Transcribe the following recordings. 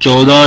14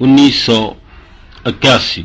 1981।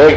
1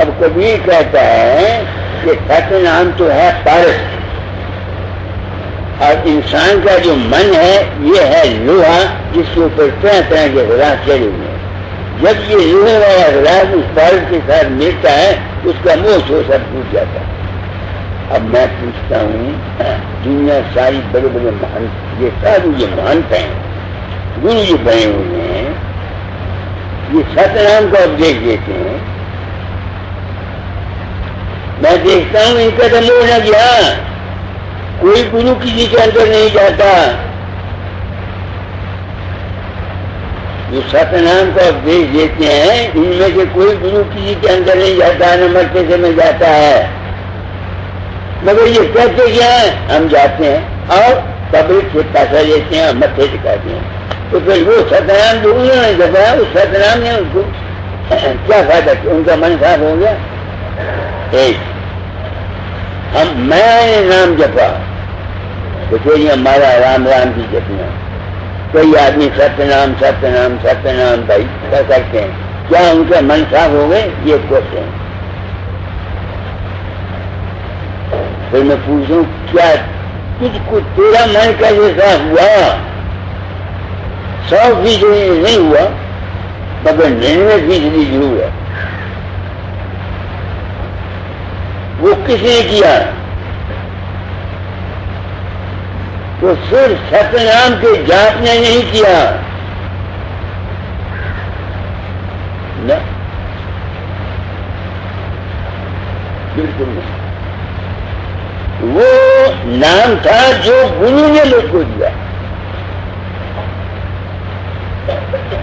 اب کبھی کہتا ہے کہ ست نام تو ہے پارس، اور انسان کا جو من ہے یہ ہے لوہا جس کے اوپر طرح طرح کے غلاف چڑھے ہوئے ہیں. جب یہ لوہے والا غلاف اس پارس کے ساتھ ملتا ہے اس کا منہ سو سب ٹوٹ جاتا ہے. اب میں پوچھتا ہوں دنیا ساری بڑے بڑے مہان، یہ سارے یہ مہانتا ہیں گرو جو بنے ہوئے ہیں یہ ست نام کا اپدیش دیتے ہیں. میں دیکھتا ہوں ان کا تو منہ نہ گیا، کوئی گرو کسی کے اندر نہیں جاتا. جو ست نام کا اپدیش دیتے ہیں ان میں سے کوئی گرو کسی کے اندر نہیں جاتا، نہ مرتے سے میں جاتا ہے. مگر یہ کہتے کیا ہیں ہم جاتے ہیں اور قبر سے پیسہ لیتے ہیں اور متھے دکھاتے ہیں. تو پھر وہ ستنام جو انہوں نے جپایا اس ستنام نے ان کو کیا فائدہ کیا؟ ان کا من صاف ہو گیا. ایک میں نے نام جپا تو پھر ہمارا رام رام کی جپنا. کئی آدمی ستنام ستنام ستنام بھائی کیا کرتے ہیں، کیا ان کا من صاف ہو گئے؟ یہ کوشچن. پھر میں پوچھوں کیا تجھ کو تیرا من کیسے صاف ہوا؟ 100% نہیں ہوا مگر 99% ضرور ہے. وہ کس نے کیا؟ وہ صرف ستنام کے جاپ نے نہیں کیا نہ، بالکل نہیں. وہ نام تھا جو گرو نے مجھ کو دیا.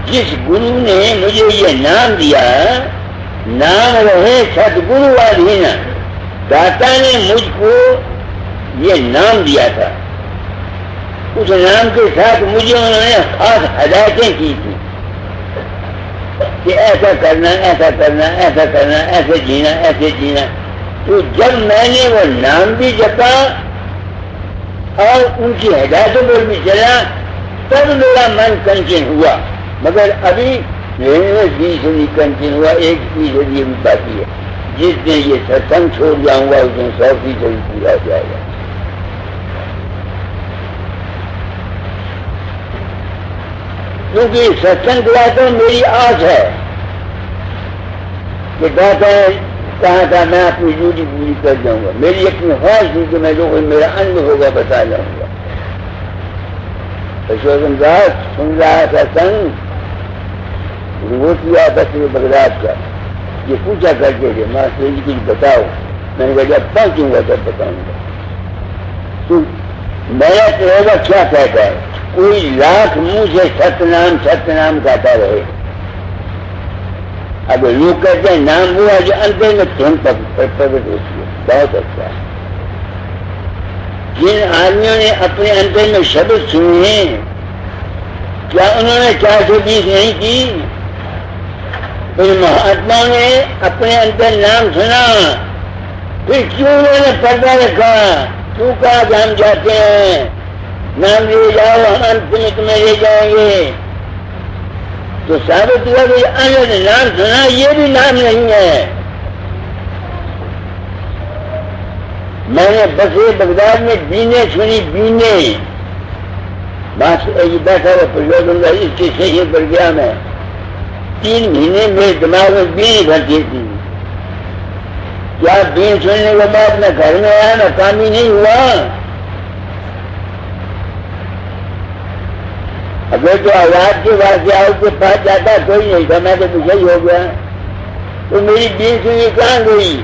جس گرو نے مجھے یہ نام دیا، نام رہے ست گرو آدھینا، داتا نے مجھ کو یہ نام دیا تھا. اس نام کے ساتھ مجھے انہوں نے خاص ہدایتیں کی تھی کہ ایسا کرنا ایسا کرنا ایسا کرنا، ایسے جینا ایسے جینا. تو جب میں نے وہ نام بھی جپا اور ان کی ہدایتوں پر بھی چلا تب میرا من کنچن ہوا. مگر ابھی 20% کنچن ہوا، 1% یہ بھی باقی ہے. جس دن یہ ستسنگ چھوڑ جاؤں گا اس دن 100% پورا ہو جائے گا. کیونکہ ستسنگ دعا تو میری آس ہے کہ داتا کہا تھا میں اپنی ڈیوٹی پوری کر جاؤں گا. میری اپنی خواہش تھی کہ میں جو میرا انگ ہوگا بتا جاؤں گا. اشوکن داس سن رہا تھا سنگ وہ کیا بس بغداد کا، یہ پوچھا کرتے تھے ماسٹر جی کچھ بتاؤ. میں نے کہا جب پہنچوں گا تب بتاؤں گا. تو میرا تجربہ کیا کہتا ہے؟ کوئی لاکھ منہ سے ستنام ستنام کہتا رہے، اب لوگ کہتے ہیں نام ہوا جو اندر میں تھم پرگٹ ہوتی ہے. بہت اچھا ہے. جن آدمیوں نے اپنے اندر میں شبد سنے کیا انہوں نے 420 نہیں کی؟ پھر مہاتماؤں نے اپنے اندر نام سنا، پھر کیوں انہوں نے پردہ رکھا؟ کیوں کہا کہ ہم جاتے ہیں نام لے جاؤ ہم انت میں تمہیں لے جائیں گے؟ تو ثابت ہوا کہ انہوں نے نام سنا یہ بھی نام نہیں ہے. میں نے بسے بغداد میں بینے سنی، بینے بس بیٹھا ہوا پرجوشن اس کی صحیح پر گیا. میں 3 مہینے میرے دماغ میں بین بھرتی تھی. کیا بین سننے کے بعد میں گھر میں آیا میں کام ہی نہیں ہوا؟ اگر تو آزاد کے واقعات کے پاس جاتا کوئی نہیں تھا، میں تو پیچھے ہی ہو گیا. تو میری بین سنی کہاں گئی؟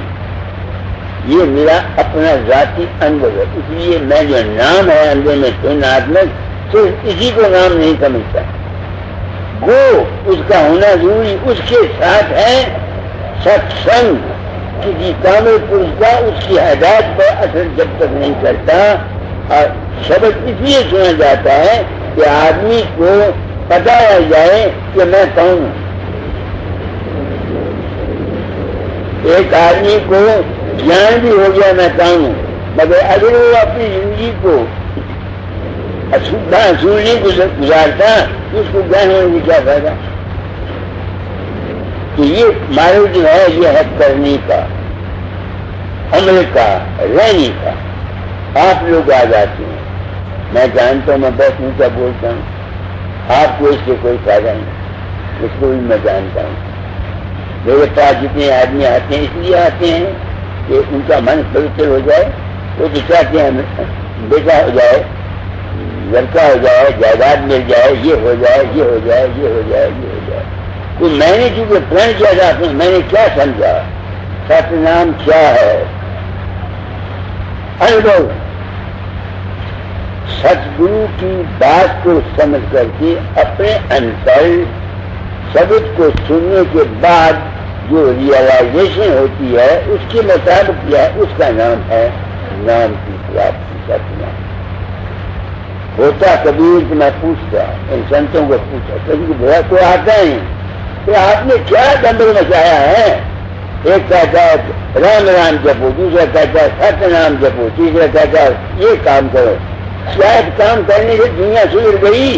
یہ میرا اپنا ذاتی انبھو ہے. اس لیے میں جو نام ہے اندر میں تن آتمک صرف اسی کو نام نہیں سمجھتا. وہ اس کا ہونا ضروری، اس کے ساتھ ہے ست سنگ. کسی کامل پرش کا اس کی ہدایت پر اثر جب تک نہیں کرتا. اور شبد اس لیے سنا جاتا ہے کہ آدمی کو پتہ آ جائے کہ میں کون ہوں. ایک آدمی کو جان بھی ہو گیا میں کون ہوں، مگر اگر وہ اپنی زندگی کو اصول نہیں گزارتا تو اس کو جان ہونے کی کیا فائدہ؟ کہ یہ مارو جو ہے یہ ہے کرنے کا، عمل کا، رہنے کا. آپ لوگ آ جاتے ہیں، میں جانتا ہوں میں بہت اونچا بولتا ہوں، آپ کو اس سے کوئی فائدہ نہیں، اس کو بھی میں جانتا ہوں. میرے پاس جتنے آدمی آتے ہیں اس لیے آتے ہیں کہ ان کا من پوتر ہو جائے. وہ تو چاہتے ہیں بیٹا ہو جائے، لڑکا ہو جائے، جائیداد مل جائے، یہ ہو جائے، یہ ہو جائے، یہ ہو جائے، یہ ہو جائے. تو میں نے چونکہ پلان کیا جاتا ہوں، میں نے کیا سمجھا ست نام کیا ہے؟ انوبھو. ستگرو کی بات کو سمجھ کر کے اپنے اندر شبد کو سننے کے بعد جو ریئلائزیشن ہوتی ہے اس کے مطابق کیا ہے، اس کا نام ہے نام کی پراپتی. ست نام ہوتا کبیر کہ میں پوچھتا ان سنتوں کو پوچھا کبھی بڑا کوئی آتا ہے کہ آپ نے کیا دمبل مچایا ہے؟ ایک کہتا ہے رام رام جپو، دوسرا کہتا ہے ست نام جپو، تیسرا کہتا ہے یہ کام کرو. شاید کام کرنے سے دنیا سدھر گئی.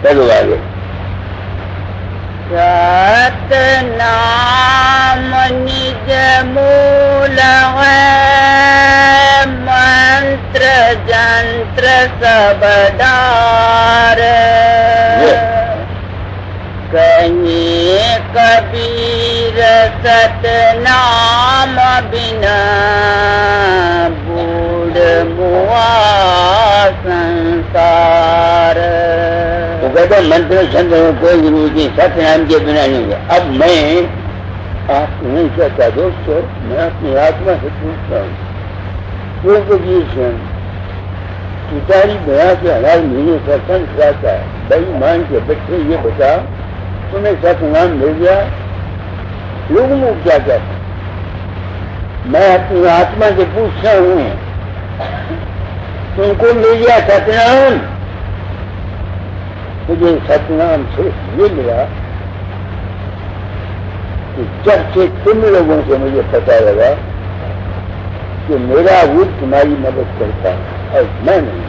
چلو آگے. ست نام نج مول ہے، منتر جنتر سب ڈار. کہیں کبیر ست نام بنا بوڑھ موا سنسار. وہ کہتا منتر چندر میں کوئی ضرورت نہیں، ست نام کے بنا نہیں ہے. اب میں آپ کو نہیں کہتا دوستو، میں اپنی آتما سے پوچھتا ہوں کیوں پوزیشن تاری بنا کے حلال مہینے کا سن کراتا ہے. بھائی مان کے بچے یہ بتا تمہیں ست نام مل گیا، لوگوں کو کیا کہتا ہے؟ میں اپنی آتما سے پوچھتا ہوں تم کو مل گیا ست نام؟ مجھے ست نام صرف یہ ملا کہ جب سے تم لوگوں سے مجھے پتا لگا کہ میرا وجود تمہاری مدد کرتا ہے اور میں نہیں،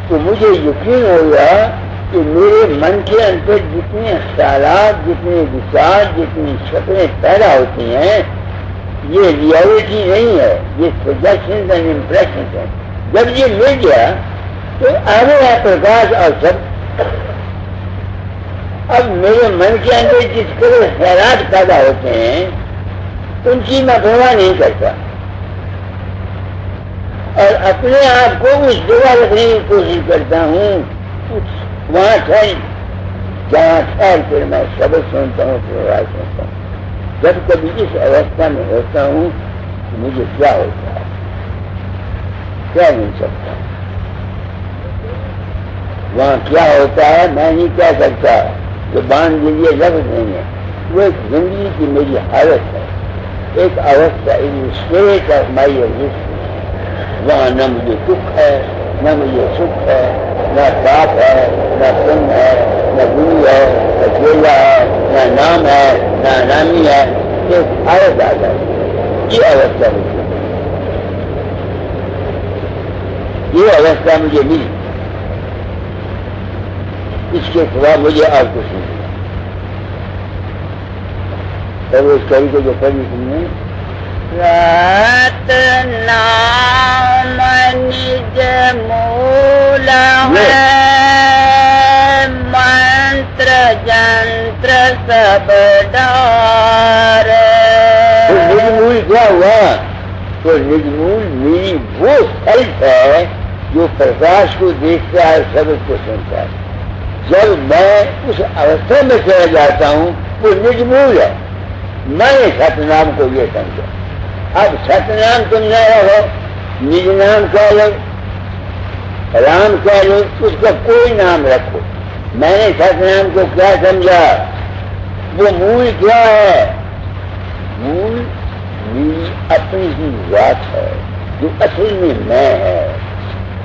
تو مجھے یقین ہو گیا کہ میرے من کے اندر جتنے خیالات، جتنے وچار، جتنی شکلیں پیدا ہوتی ہیں یہ ریئلٹی نہیں ہے، یہ سجیشنز اینڈ امپریشنز ہیں. جب یہ مل گیا تو آنے ہے پرکاش اور سب. اب میرے من کے اندر جس قدر خیالات پیدا ہوتے ہیں ان کی میں پرواہ نہیں کرتا اور اپنے آپ کو اس جگہ رکھنے کی کوشش کرتا ہوں وہاں ٹھہر جہاں ٹھہر کر میں سبق سنتا ہوں، پرواہ سنتا ہوں. جب کبھی اس اوستھا میں ہوتا ہوں کہ مجھے کیا ہوتا ہے، کیا مل سکتا ہے، وہاں کیا ہوتا ہے میں نہیں کہہ سکتا. زبان کے لیے لفظ نہیں ہے. وہ ایک زندگی کی میری حالت ہے، ایک اوستھا، ایک اسٹیٹ آف مائی ایگزسٹنس. وہاں نہ مجھے دکھ ہے، نہ مجھے سکھ ہے، نہ پاپ ہے، نہ پن ہے، نہ گرو ہے، نہ چیلا ہے، نہ نام ہے، نہ نامی ہے. ایک حالت آ جائے. یہ اوستھا مجھے ملی. اس کے سوا مجھے اور کچھ نہیں. اور اس طریقے جو پڑھی تم نے ست نام نج مول ہے، منتر جنتر سب ڈار. نجمول کیا ہوا؟ تو نجمول میری وہ سیلف ہے جو پرکاش کو دیکھتا ہے، شبد کو سنتا ہے. جب میں اس اوستھا میں چلا جاتا ہوں وہ نجمول ہے. میں نے ست نام کو یہ سمجھا. اب ست نام تم نہ رہو، نج نام کہہ لو، رام کہہ لو، اس کا کوئی نام رکھو. میں نے ست نام کو کیا سمجھا؟ وہ مول کیا ہے؟ مول میری اپنی ہی ذات ہے جو اصل میں ہے،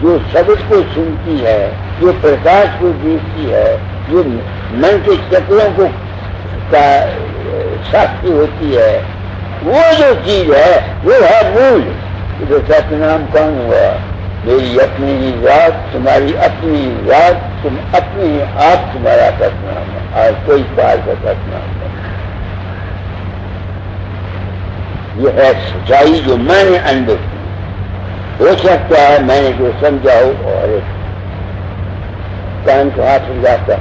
جو شبد کو سنتی ہے، جو پرکاش کو دیکھتی ہے، جو من کے چکروں کو ساختی ہوتی ہے. وہ جو چیز ہے وہ ہے مول. تو ست نام کون ہوا؟ میری اپنی ہی ذات، تمہاری اپنی ذات، تم اپنے ہی آپ تمہارا ستنام ہے، اور کوئی پار کا ستنام نہیں۔ یہ ہے سچائی جو میں نے اندر کی۔ ہو سکتا ہے میں نے جو سمجھا ہو اور کان کو ہاتھ جاتا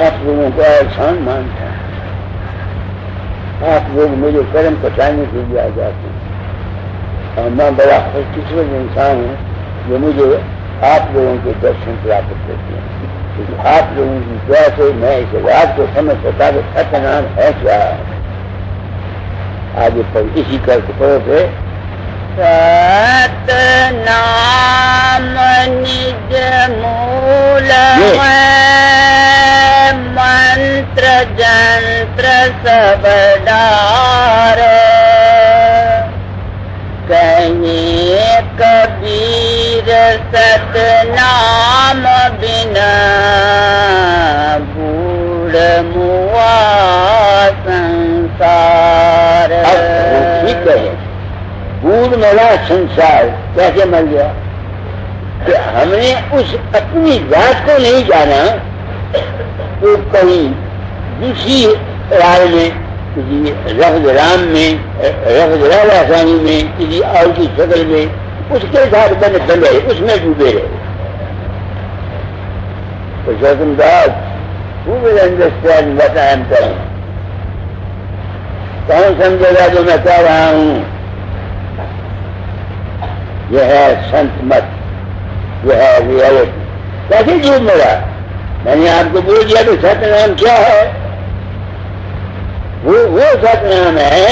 آپ لوگوں کا احسان مانتا ہے، آپ لوگ مجھے کرم پہنچانے کے لیے آ جاتے ہیں، اور میں بڑا خوش قسمت انسان ہوں جو مجھے آپ لوگوں کے درشن پراپت کرتے ہیں، کیونکہ آپ لوگوں کی دعا سے میں اس رات کو سمجھ سکا کہ ستنام ہے کیا۔ آگے پر اسی کر کے پڑھو تھے ستنام نج مول ہے، منتر جنتر سب ڈار، کہیں کبیر ستنام بنا بوڑھ موا سنسار۔ ٹھیک ہے، بوڑھ ملا سنسار کیسے مل گیا کہ ہم نے اس اپنی ذات کو نہیں جانا، تو کہیں دوسری رائے میں، کسی لفظ رام میں، لفظ رالا آسانی میں، کسی اور کی شکل میں اس کے ساتھ بندے اس میں ڈوبے رہے۔ تو شوکم Das who will understand what I am telling؟ کون سمجھے گا جو میں کہہ رہا ہوں؟ یہ ہے سنت مت، یہ ہے ریالٹی۔ کیسے جھوٹ ملا؟ میں نے آپ کو بول دیا کہ ستنام کیا ہے؟ وہ ستنام ہے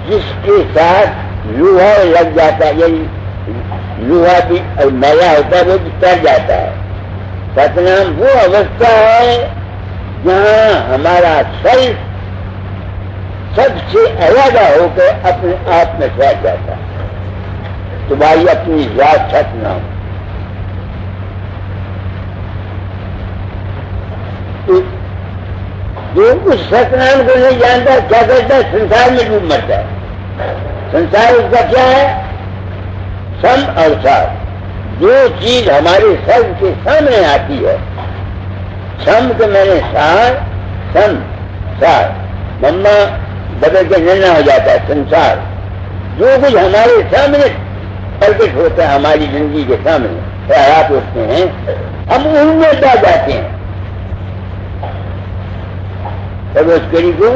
جس کے ساتھ لوہا لگ جاتا ہے، یعنی لوہا بھی اور میلا ہوتا ہے وہ بھی تر جاتا ہے۔ ستنام وہ اوستھا ہے جہاں ہمارا سیلف سب سے علیحدہ ہو کے اپنے آپ میں ٹھہر جاتا ہے۔ تمہاری اپنی ذات ستنام۔ جو اس ستنام کو نہیں جانتا کیا کرتا ہے؟ سنسار میں ڈوب مرتا ہے۔ سنسار اس کا کیا ہے؟ سم اور سار۔ جو چیز ہمارے سر کے سامنے آتی ہے، سم کو میں نے سار، سم سار، مما بدل کے ننا ہو جاتا ہے سنسار۔ جو کچھ ہمارے سامنے پرکٹ ہوتا ہے، ہماری زندگی کے سامنے خیالات ہوتے ہیں، ہم ان میں پا جاتے ہیں۔ تب اس کری کو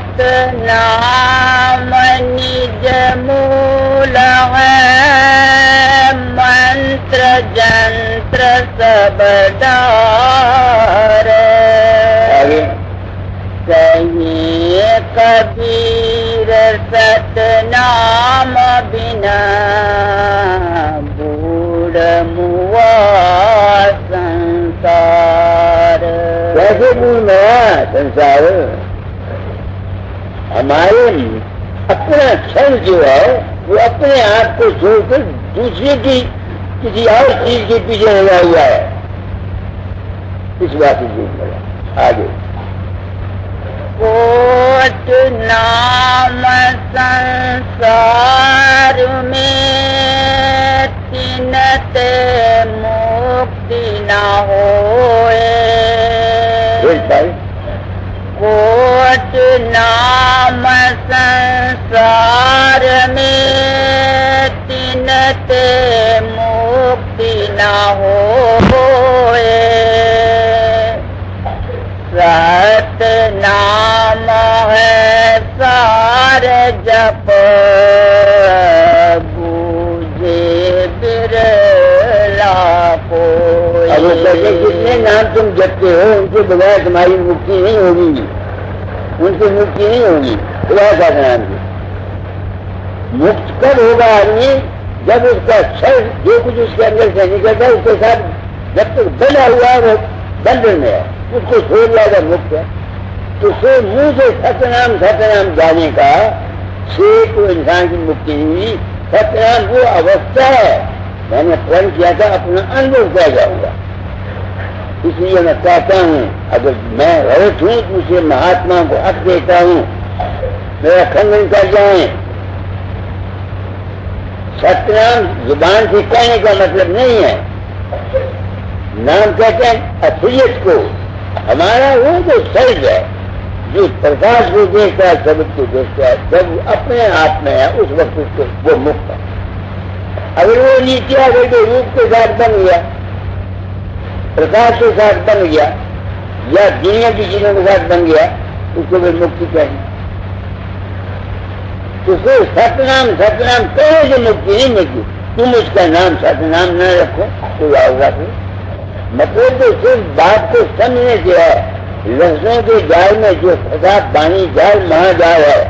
ستنام نج مول ہے، منتر جنتر سب ڈار، کہیں کبیر ستنام بنا بوڑھ موا سنسار۔ کیسے بول میں سنسار؟ ہمارے اپنا سر جو ہے وہ اپنے آپ کو چھوڑ کر دوسرے کی کسی اور چیز کے پیچھے لگا ہوا ہے، اس بات سے جھوٹ ملا۔ آگے کوٹ نام سنسار میں تینت مکتی نہ ہوئے، کوٹ نام سنسار میں تینت مکتی نہ ہوئے، ستنام ہے سار جپ بوجھے برلا کوئی۔ اب جتنے نام تم جپتے ہو ان کے بغیر تمہاری مکتی نہیں ہوگی، ان سے مکتی نہیں ہوگی۔ خدا کا نام سے مکت کب ہوگا آدمی؟ جب اس کا سر جو کچھ اس کے اندر سے نکلتا ہے اس کے ساتھ جب تک بنا ہوا ہے وہ بندھن میں ہے، اس کو چھوڑ دیا گا مکت ہے۔ تو منہ سے ستنام ستنام جانے کا سے تو انسان کی مکتی نہیں ہوئی۔ ستنام وہ اوستھا ہے، میں نے پرن کیا تھا اپنا انبھو کیا جاؤں گا، اس لیے میں کہتا ہوں اگر میں غلط ہوں تو اسے مہاتما کو حق دیتا ہوں، میرا کھنڈن کر جائیں، ستنام زبان سے کہنے کا مطلب نہیں ہے. نام کہتے ہیں اصلیت کو. ہمارا وہ جو سرج ہے جو پرکاش کو دیکھتا ہے سبق کو دیکھتا ہے جب اپنے آپ میں ہے اس وقت اس کو وہ مکت ہے. اگر وہ نیچے اگر تو روپ کے ساتھ بن گیا پرکاش کے ساتھ بن گیا یا دنیا کی چیزوں کے ساتھ بن گیا اس کو پھر مکتی چاہیے. تو پھر ستنام ستنام کہے سے مکتی نہیں ملتی. تم اس کا نام ستنام نہ رکھو تو ہوگا پھر. مطلب تو صرف بات کو سمجھنے سے ہے. لفظوں کے جال میں جو پھنسا پانی جال مہا جال ہے.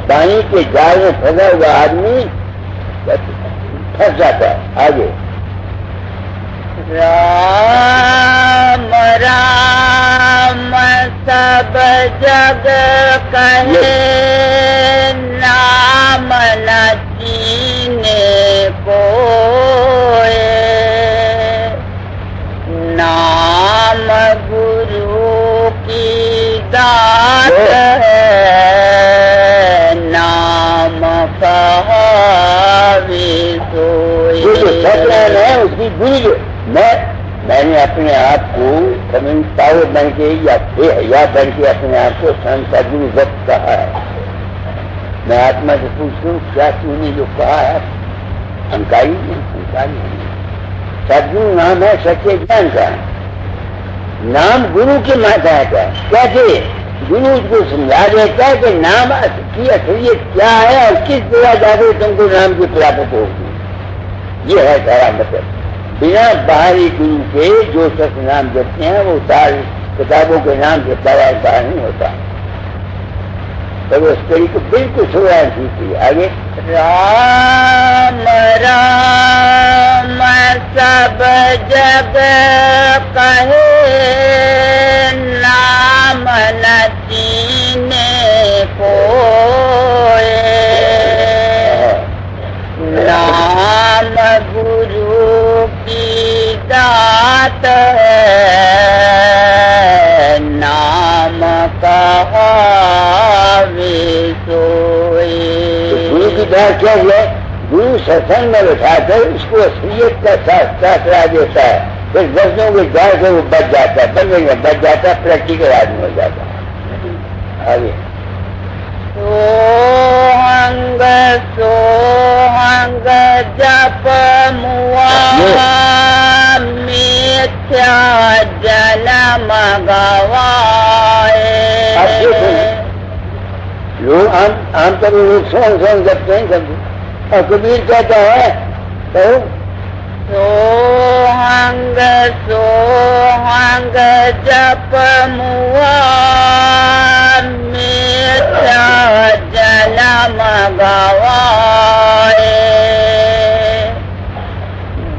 پانی کے جال میں پھنسا ہوا آدمی پھنس جاتا ہے. آگے رام رام سب جگ کہے نام نہ چینے کوئے نام گرو کی دات ہے نام کہاوی سوئے. یہ جو ستنام ہے اس کی بوجھ میں نے اپنے آپ کو کمنٹ پاور بن کے یا بے حیا بن کے اپنے آپ کو سنتا گرو وقت کہا ہے. میں آتما سے پوچھتا ہوں کیا تو نے جو کہا ہے انکاری نہیں. سدگرو نام ہے سچے جان کا. نام گرو کے ماتا کا کیسے گرو اس کو سمجھا دیتا ہے کہ نام کی اصلیت کیا ہے اور کس طرح جا کے تم کو نام کی پراپت ہوگی. یہ ہے سارا مطلب. بنا باہری گرو کے جو شخص نام دیتے ہیں وہ ساری کتابوں کے نام سے باہر نہیں ہوتا. تو اس کڑی کو بالکل سوائے سیکھی. آگے رام رام سب جگ کہے نام نہ چینے کوئے نام گرو کی دات ہے نام کہاوی سوئی. گرو کی بات کیا ہے؟ گرو ستسنگ میں بٹھا کر اس کو اصلیت کا ساتھ کرا دیتا ہے. پھر لفظوں کے جال سے وہ بچ جاتا ہے. بننے میں بچ جاتا ہے. پریکٹیکل آدمی ہو جاتا ہے. آگے سوہنگ جپ موا میتھیا جنم گوائے. لوگ عام طور پر لوگ سونگ جپتے ہیں سب. اور کبیر کہتا ہے سوہنگ جپ موا میتھیا جنم گوائے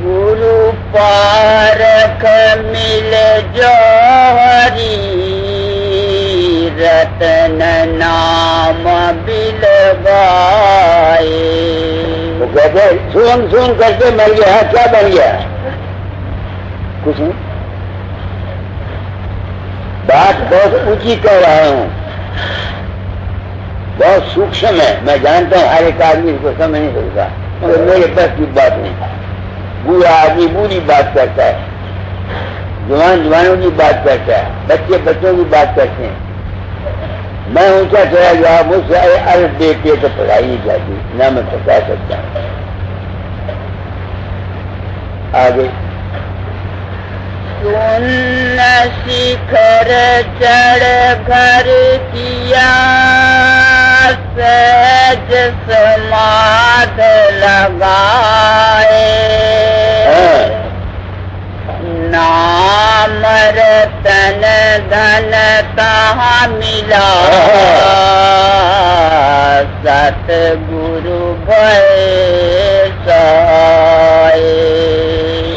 گرو پارکھ مل جوہری رتن نام بلوائے. وہ کہتے ہیں سون کر کے مر گیا. کیا بن گیا؟ کچھ نہیں. بات بہت اونچی کہہ رہا ہوں. بہت سوکشم ہے. میں جانتا ہوں ہر ایک آدمی اس کو سمجھ نہیں سکتا مگر میرے بس کی بات نہیں. بوڑھا آدمی بوڑھی بات کرتا ہے. جوان جوانوں کی بات کرتا ہے. بچے بچوں کی بات کرتے ہیں. میں اونچا چلا گیا مجھ سے الف بے پہ تو پڑھائی نہیں جاتی نہ میں بتا سکتا ہوں. آگے سن شکھر چڑھ گھر کیا سہج سمادھ لگائے نام رتن دھن کہاں ملا ست گرو بھائے سائے.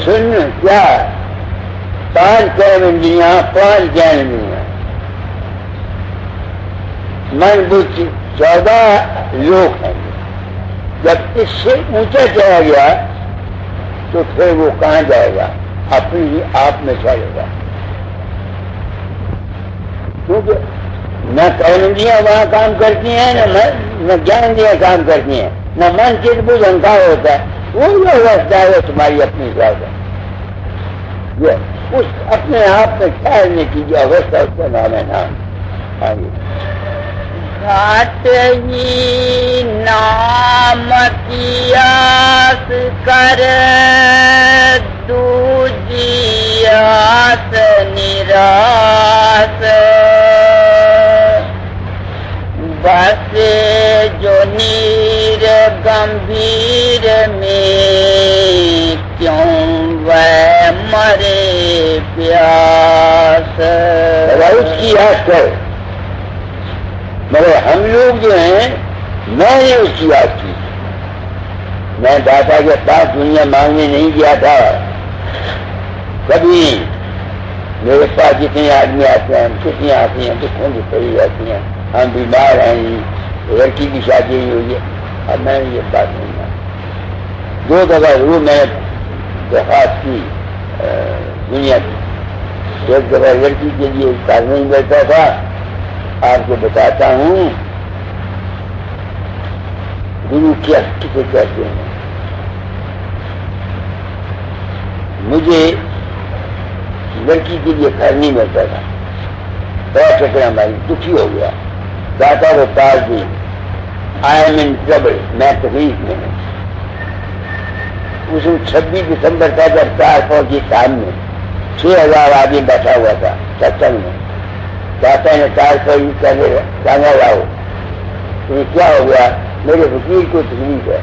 سن کیا 5 کیمنڈیاں 5 جانویاں من بچ 14 لوگ ہیں. جب اس سے اونچا چلا گیا تو پھر وہ کہاں جائے گا؟ اپنی ہی آپ میں چلے گا. کیونکہ نہ کیمنڈیاں وہاں کام کرتی ہیں نہ جانویاں کام کرتی ہیں. نہ من چیت بوجھ انکار ہوتا ہے، وہ جو وستا ہے وہ تمہاری اپنی ذات ہے. یہ اس اپنے آپ میں ٹھہرنے کی جو اوستھا اس کا نام ہے نام. آگے گھاٹ ہی نام کی آس کر دوجی آس نراس بس جو نیر گمبھیر میں کیوں وہ مرے پیاس. اس کی آس کر، مگر ہم لوگ جو ہیں میں نے اس کی آس کی. میں داتا کے پاس دنیا مانگنے نہیں گیا تھا کبھی. میرے پاس جتنے آدمی آتے ہیں کتنی آتی ہیں دکھوں کی پڑی جاتی ہیں، ہم بیمار ہیں، لڑکی کی شادی نہیں ہوئی ہے. اب میں نے یہ بات نہیں مانی. 2 دفعہ ضرور میں نے درخواست کی دنیا کی. ایک دفعہ لڑکی کے لیے کام نہیں بیٹھا تھا. آپ کو بتاتا ہوں گرو کیا کسے کہتے ہیں. مجھے لڑکی کے لیے گھر نہیں ملتا تھا، بڑا ٹکرا ماری، دکھی ہو گیا. داتا کو پاس دی، آئی ایم ان ٹربل، میں تکلیف میں ہوں. اس 26 دسمبر کا جب تار پہنچی سامنے 6000 آدمی بیٹھا ہوا تھا ستسنگ میں. داتا نے تار پر ٹانگا لاؤ. تمہیں کیا ہو گیا؟ میرے وکیل کو تکلیف ہے،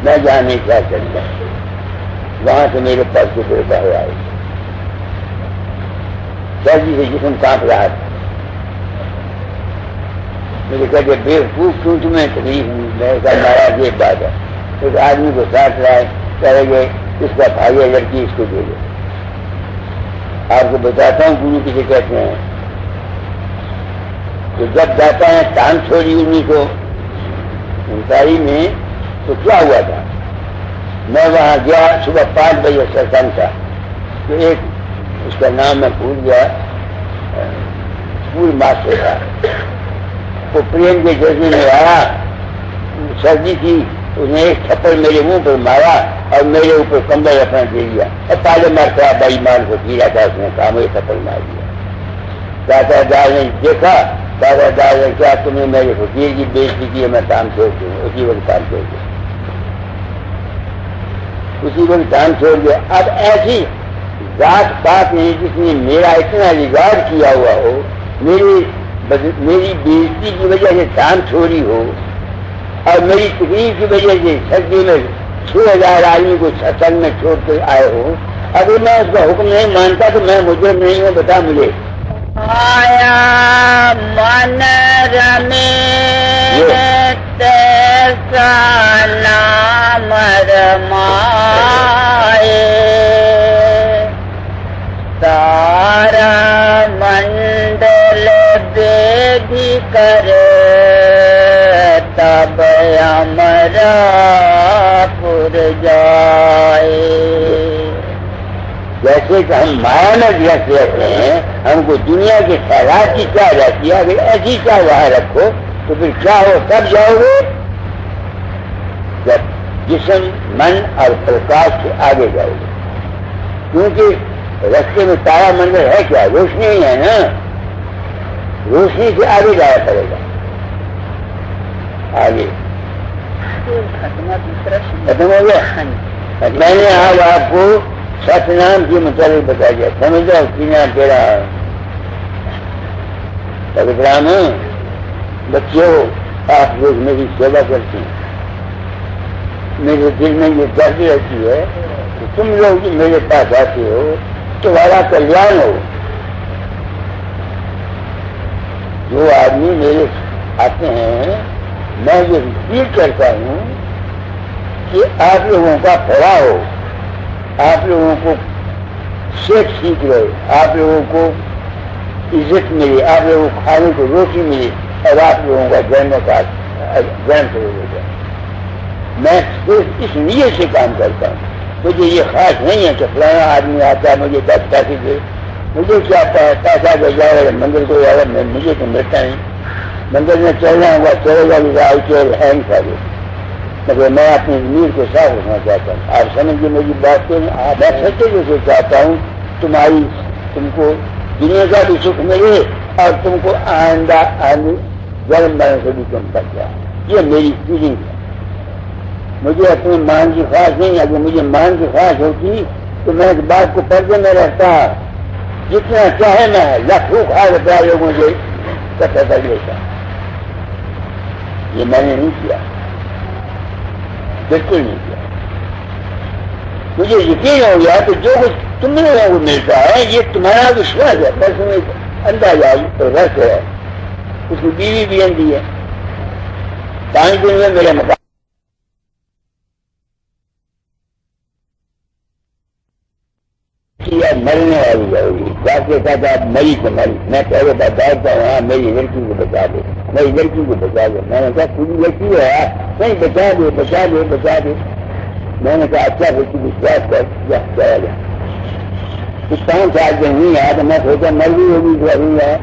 میں جہاں نہیں کیا سکتا. وہاں سے میرے پاس کو باہر آئے، سردی سے جسم کانپ رہا تھا. مجھے کہتے بیوقوف کیوں تمہیں تکلیف ہوئی؟ میں کہا مہاراج یہ بات ہے. ایک آدمی کو ساتھ لائے، کہے گے اس کا بھائی ہے لڑکی، اس کو دے دو. آپ کو بتاتا ہوں گرو کسے کہتے ہیں. تو جب جاتا ہے کام چھوڑی 1939 میں تو کیا ہوا تھا؟ میں وہاں گیا صبح 5 بجے ستسنگ تھا. تو ایک اس کا نام میں بھول گیا، اسکول ماسٹر تھا. وہ پریم کے جذبے میں آیا، سردی تھی، اس نے ایک تھپڑ میرے منہ پر مارا اور میرے اوپر کمبل اپنا دے دیا. اور پہلے مرتبہ بھائی مان کو گرا تھا، اس نے کہا مجھے تھپڑ مار دیا. دادا دار نے دیکھا، دادا دار نے کیا تم نے میرے فقیر کی بےزتی کی ہے، میں کام چھوڑ دوں. اسی وقت کام چھوڑ دیا، اسی وقت کام چھوڑ دیا. اب ایسی ذات پاک نہیں جس نے میرا اتنا ریگارڈ کیا ہوا ہو، میری بےزتی کی وجہ سے کام چھوڑی ہو، اور میری تکلیف کی وجہ سے سردی میں 6000 آدمی کو ستسنگ میں چھوڑ کر آئے ہو. اگر میں اس کا حکم نہیں مانتا تو میں مجرم نہیں ہوں. بتا مجھے. آیا من رمے تیسا نام رمائے، تارا منڈل بیدی کرے تب ہمارا پور جائے. جیسے کہ ہم مایا میں جیسے رہتے ہیں، ہم کو دنیا کے خیالات کی چاہ رہتی ہے. اگر ایسی چاہ وہاں رکھو تو پھر کیا ہو؟ کب جاؤ گے؟ جب جسم من اور پرکاش کے آگے جاؤ گے. کیونکہ رستے میں تارا منڈل ہے کیا؟ روشنی ہی ہے نا. روشنی سے آگے جانا پڑے گا. آگے ختم ہو گیا. میں نے آج آپ کو ست نام کے متعلق بتا دیا. سمجھ جاؤ کی نام تیرا پرگرام. بچوں آپ لوگ میری سیوا کرتے ہیں، میرے دل میں یہ درد رہتی ہے کہ تم لوگ میرے پاس آتے ہو تمہارا کلیان ہو. جو آدمی میرے آتے ہیں میں یہ فیل کرتا ہوں کہ آپ لوگوں کا پڑا ہو، آپ لوگوں کو سیکھ سیکھ رہے، آپ لوگوں کو عزت ملے، آپ لوگوں کو کھانے کو روٹی ملے، اور آپ لوگوں کا جنم کا جنم شروع ہو جائے. میں صرف اس نیت سے کام کرتا ہوں. مجھے یہ خاص نہیں ہے کہ فلانا آدمی آتا ہے مجھے 10 پیسے دے. مجھے کیا پیسہ دے جائے مندر کو جائے، مجھے تو ملتا نہیں. منزل میں چلنا ہوگا چلے گا بھی ہے ہی سارے، مگر میں اپنی ضمیر کو صاف رکھنا چاہتا ہوں. آپ سمجھے میری بات کو؟ میں سچے جیسے چاہتا ہوں تم کو دنیا کا بھی سکھ ملے اور تم کو آئندہ جنم مرنے سے بھی کم پڑ جائے. یہ میری فیلنگ ہے. مجھے اپنی مان کی خواہش نہیں. اگر مجھے مان کی خواہش ہوتی تو میں اس بات کو پردے میں رہتا، جتنا چاہے میں لاکھوں روپیہ لوگوں سے کر لیتا. یہ میں نے نہیں کیا، بالکل نہیں کیا. مجھے یقین ہو گیا کہ جو کچھ تم لوگوں کو ملتا ہے یہ تمہارا وشواس ہے. بس میں اندازہ رس ہے. اس کی بیوی بھی اندھی ہے. 5 دن میں میرے مقام مرنے والی جاؤگی. ڈاکٹر کہتا ہے مری تو مری. میں پہلے بتاتا ہوں ہاں میری لڑکی کو بچا دے، میری لڑکی کو بچا دے. میں نے کہا پوری لڑکی ہے نہیں، بچا دے بچا دے بچا دے. میں نے کہا اچھا بچی وشواس کر چلا گیا. کچھ 5 7 دن نہیں آیا تو میں سوچا مر بھی ہوگی نہیں ہے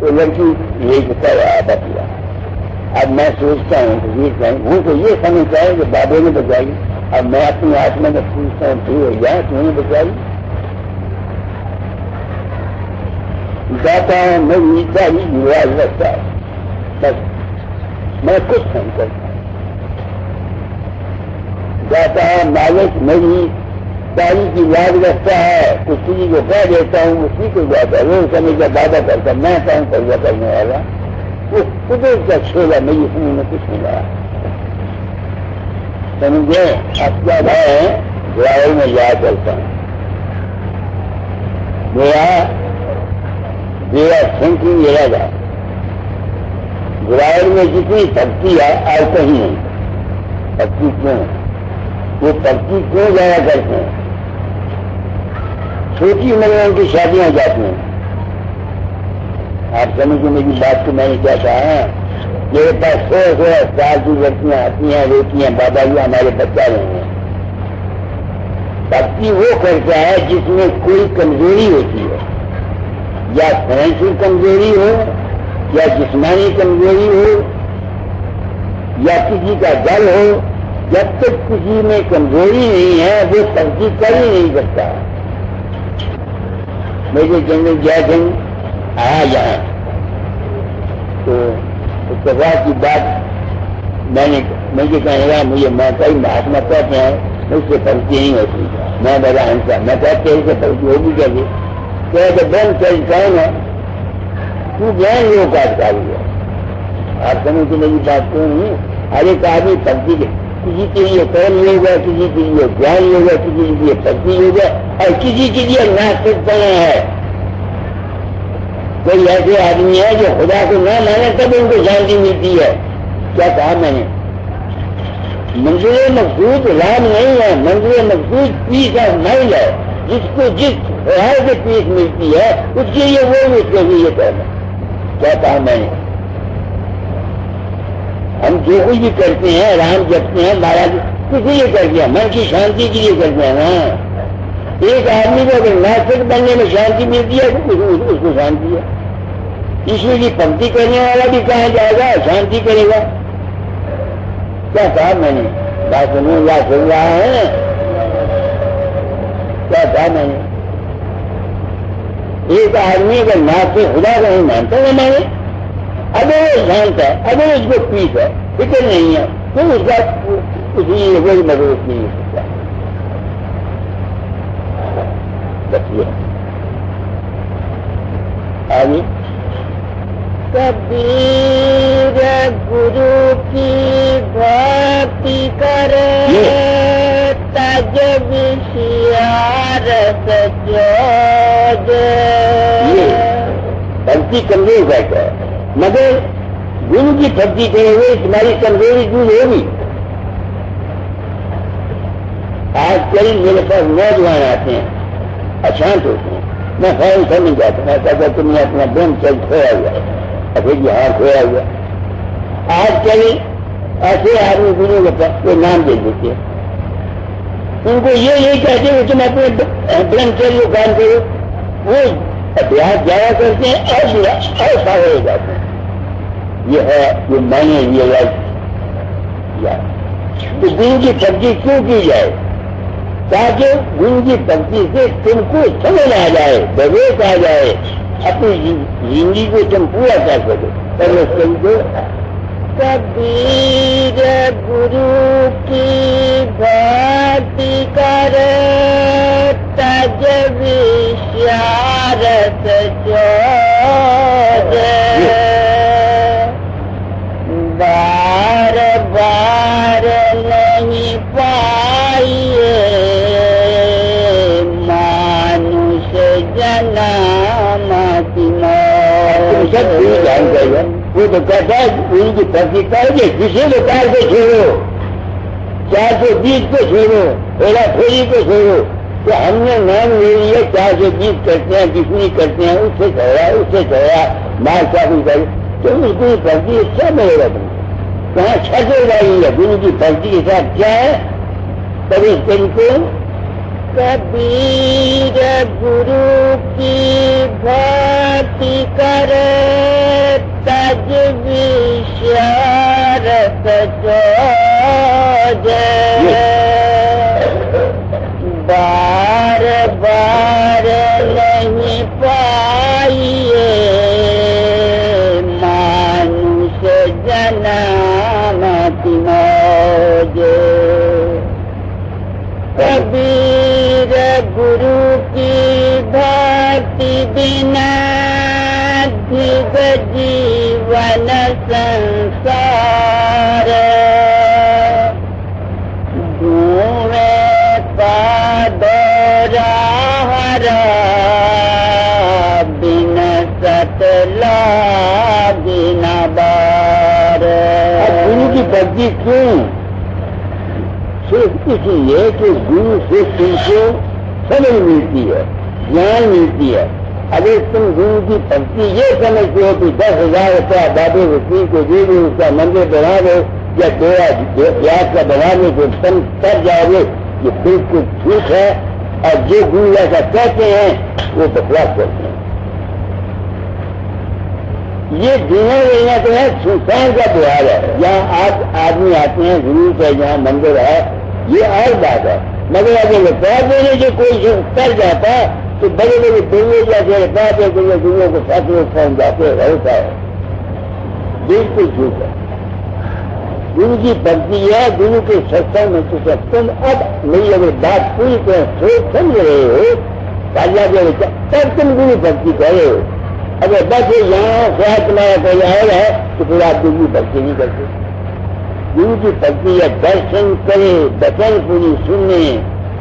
تو لڑکی یہی بچ گیا. اب میں سوچتا ہوں تو یہ سمجھتا ہے کہ بابے نے بچائی. اب میں اپنے آتما میں پوچھتا ہوں ٹھیک ہو گیا تم نے بچائی. جاتا ہے میری ساری رواج رکھتا ہے، بس میں کچھ نہیں کرتا. جاتا ہے مالک میری ساری کی یاد رکھتا ہے. کچھ کسی کو کہہ دیتا ہوں اسی کو جاتا ہے. وہ سمجھتا دادا کرتا میں کام پیدا کرنے والا. وہ قدرت کا کھیلا میری سمجھ میں کچھ نہیں رہا. سمجھے اب کیا ہے گراؤ میں جا کرتا ہوں. میرا تھنکنگ یہ رہا گرائر میں جتنی بھکتی ہے اور کہیں نہیں. بھکتی کیوں؟ وہ بھکتی کیوں جایا کرتے ہیں؟ چھوٹی عمر میں ان کی شادیاں جاتی ہیں. آپ سمجھیں میری بات کو میں نے کیا کہا؟ میرے پاس 100 سال کی لڑکیاں آتی ہیں روتی ہیں بابا جی ہمارے بچہ رہے ہیں. بھکتی وہ کرتا ہے جس میں کوئی کمزوری ہوتی ہے، یا فائنینشیل کمزوری ہو یا جسمانی کمزوری ہو یا کسی کا ڈر ہو. جب تک کسی میں کمزوری نہیں ہے وہ ترقی کر ہی نہیں سکتا. میرے جنرل جے سنگھ آیا جائیں تو اتفاق کی بات مجھے کہنے لگا مجھے میں کئی مہاتما کہتے ہیں مجھ سے ترقی نہیں ہوتی. میں بڑا ہنسا. میں کہتے ہیں کہ ترقی ہوگی کیسے؟ کہ بہن چل کون ہے تو جان لوگ کاٹکاری ہے. آپ سمجھ کے میری بات کو نہیں. ہر ایک آدمی ترقی کسی کے لیے کرم ہوگا، کسی کے لیے جان ہوگا، کسی کے لیے ترقی ہوگا اور کسی کے لیے ناصرف بنا ہے. کوئی ایسے آدمی ہے جو خدا کو نہ مانے تب ان کو شانتی ملتی ہے. کیا کہا میں نے؟ منظور مقصود رام نہیں ہے. منظور مقصود پیس آف مائنڈ ہے. جس کو جس خیر سے پیس ملتی ہے اس کے لیے وہ اس کے لیے کہنا. کیا کہا میں نے؟ ہم جو کچھ بھی کرتے ہیں رام جپتے ہیں مہاراج کسی لیے کرتے ہیں؟ من کی شانتی کے لیے کرتے ہیں نا. ایک آدمی کو اگر ناصرف بننے میں شانتی ملتی ہے تو اس کو شانتی ہے. ایشور کی پنکتی کرنے والا بھی کہاں جائے گا شانتی کرے گا. کیا کہا میں نے؟ بات سنو یا سن رہا ہے؟ کیا کہا میں نے؟ ایک آدمی اگر ناصرف خدا کو نہیں مانتا ہے میں نے اگر وہ شانت ہے اگر اس کو پیس ہے فکر نہیں ہے تو اس کا اسی کوئی مدد نہیں ہو سکتا. آگے کبیر گرو کی بھکتی کرے تج بشیارت جوگ. بھکتی کمزور بیٹھا ہے مگر گرو کی بھکتی کرے ہوئے تمہاری کمزوری دور ہوگی. آج کل میرے پاس نوجوان آتے ہیں اشانت ہوتے ہیں. میں خیر سمجھ جاتا ہوں. میں کہتا تم نے اپنا بین چل کھویا ہوا ابھی جی ہاں کھویا ہوا. آج کل ایسے آدمی گرو کے پاس کوئی نام دے دیتے ہیں. ان کو یہ نہیں کہتے کہ تم اپنے بین چل کو کام کرو. وہ ابیاس جایا کرتے ہیں اور سارے ہو جاتے ہیں. یہ ہے جو میں نے ریئلائز کیا. تو گرو کی بھکتی کیوں کی جائے؟ تاکہ گرو کی بھکتی سے تم کو سمجھ آ جائے، بویش آ جائے، اپنی زندگی کو تم پورا کر سکو. پہلے تم کو کبیر گرو کی بھکتی کر تج وشارت چود، بار بار نہیں پائیے مانوش جنم کی موت. سب گرو جان گئے. وہ تو کہتا ہے گرو کی بھکتی کر کے کسی پرکار کو چھوڑو، 420 کو چھوڑو، ہیرا پھیری کو چھوڑو. تو ہم نے نام لے لیا 420 کرتے ہیں، کتنی کرتے ہیں، اس سے چڑھا مار چاقو کر. تو اس کو بھکتی کیا ملے گا تم کو؟ کہاں چھٹے جائیے گا؟ گرو کی بھکتی کے ساتھ کیا ہے؟ تب اس دن کو کبیر گرو کی بھکتی کر تج وشارت چود، بار بار نہیں پائیے مانوش جنم کی موج. کبیر گرو کی بھکتی بنا دھگ جیون سنسار، دھویں کا دورہ ہرا بن ست لاگی نہ بار. اب گرو کی بھکتی کیوں؟ صرف اس لیے کہ گرو سے تم کو سمجھ ملتی ہے، جان ملتی ہے. اگر تم گرو کی بھکتی یہ سمجھتے ہو کہ 10,000 روپیہ بابے وکیل کو دے دو، اس کا مندر بنا دو یا بیاج کا بنا دو تو تم کر جاؤ گے، یہ بالکل ٹھیک ہے. اور جو گرو ایسا کہتے ہیں وہ بکواس کرتے ہیں. یہ دنیا لینا تو ہے سلطان کا تہوار ہے. یہاں آدمی آتے ہیں گرو کا جہاں مندر ہے یہ اور بات ہے. مگر اگر روپیہ دینے سے کوئی کر جاتا تو بڑے بڑے دنیا جاتے روپیہ دے کے گرو کو ساتھ میں پہنچ جاتے ہوتا ہے. بالکل ٹھیک ہے. گرو کی بھکتی ہے. گرو کے ستسنگ میں تو تم اب میری اگر بات پوری طرح سوچ سمجھ رہے ہو تب تم گرو بھکتی کر رہے ہو. اگر بس یہاں خیال تمہارا کوئی آئے ہے تو پھر آپ گرو کی بھکتی نہیں کرتے. گرو کی بھکتی ہے درشن کرے، بچن پوری سننے،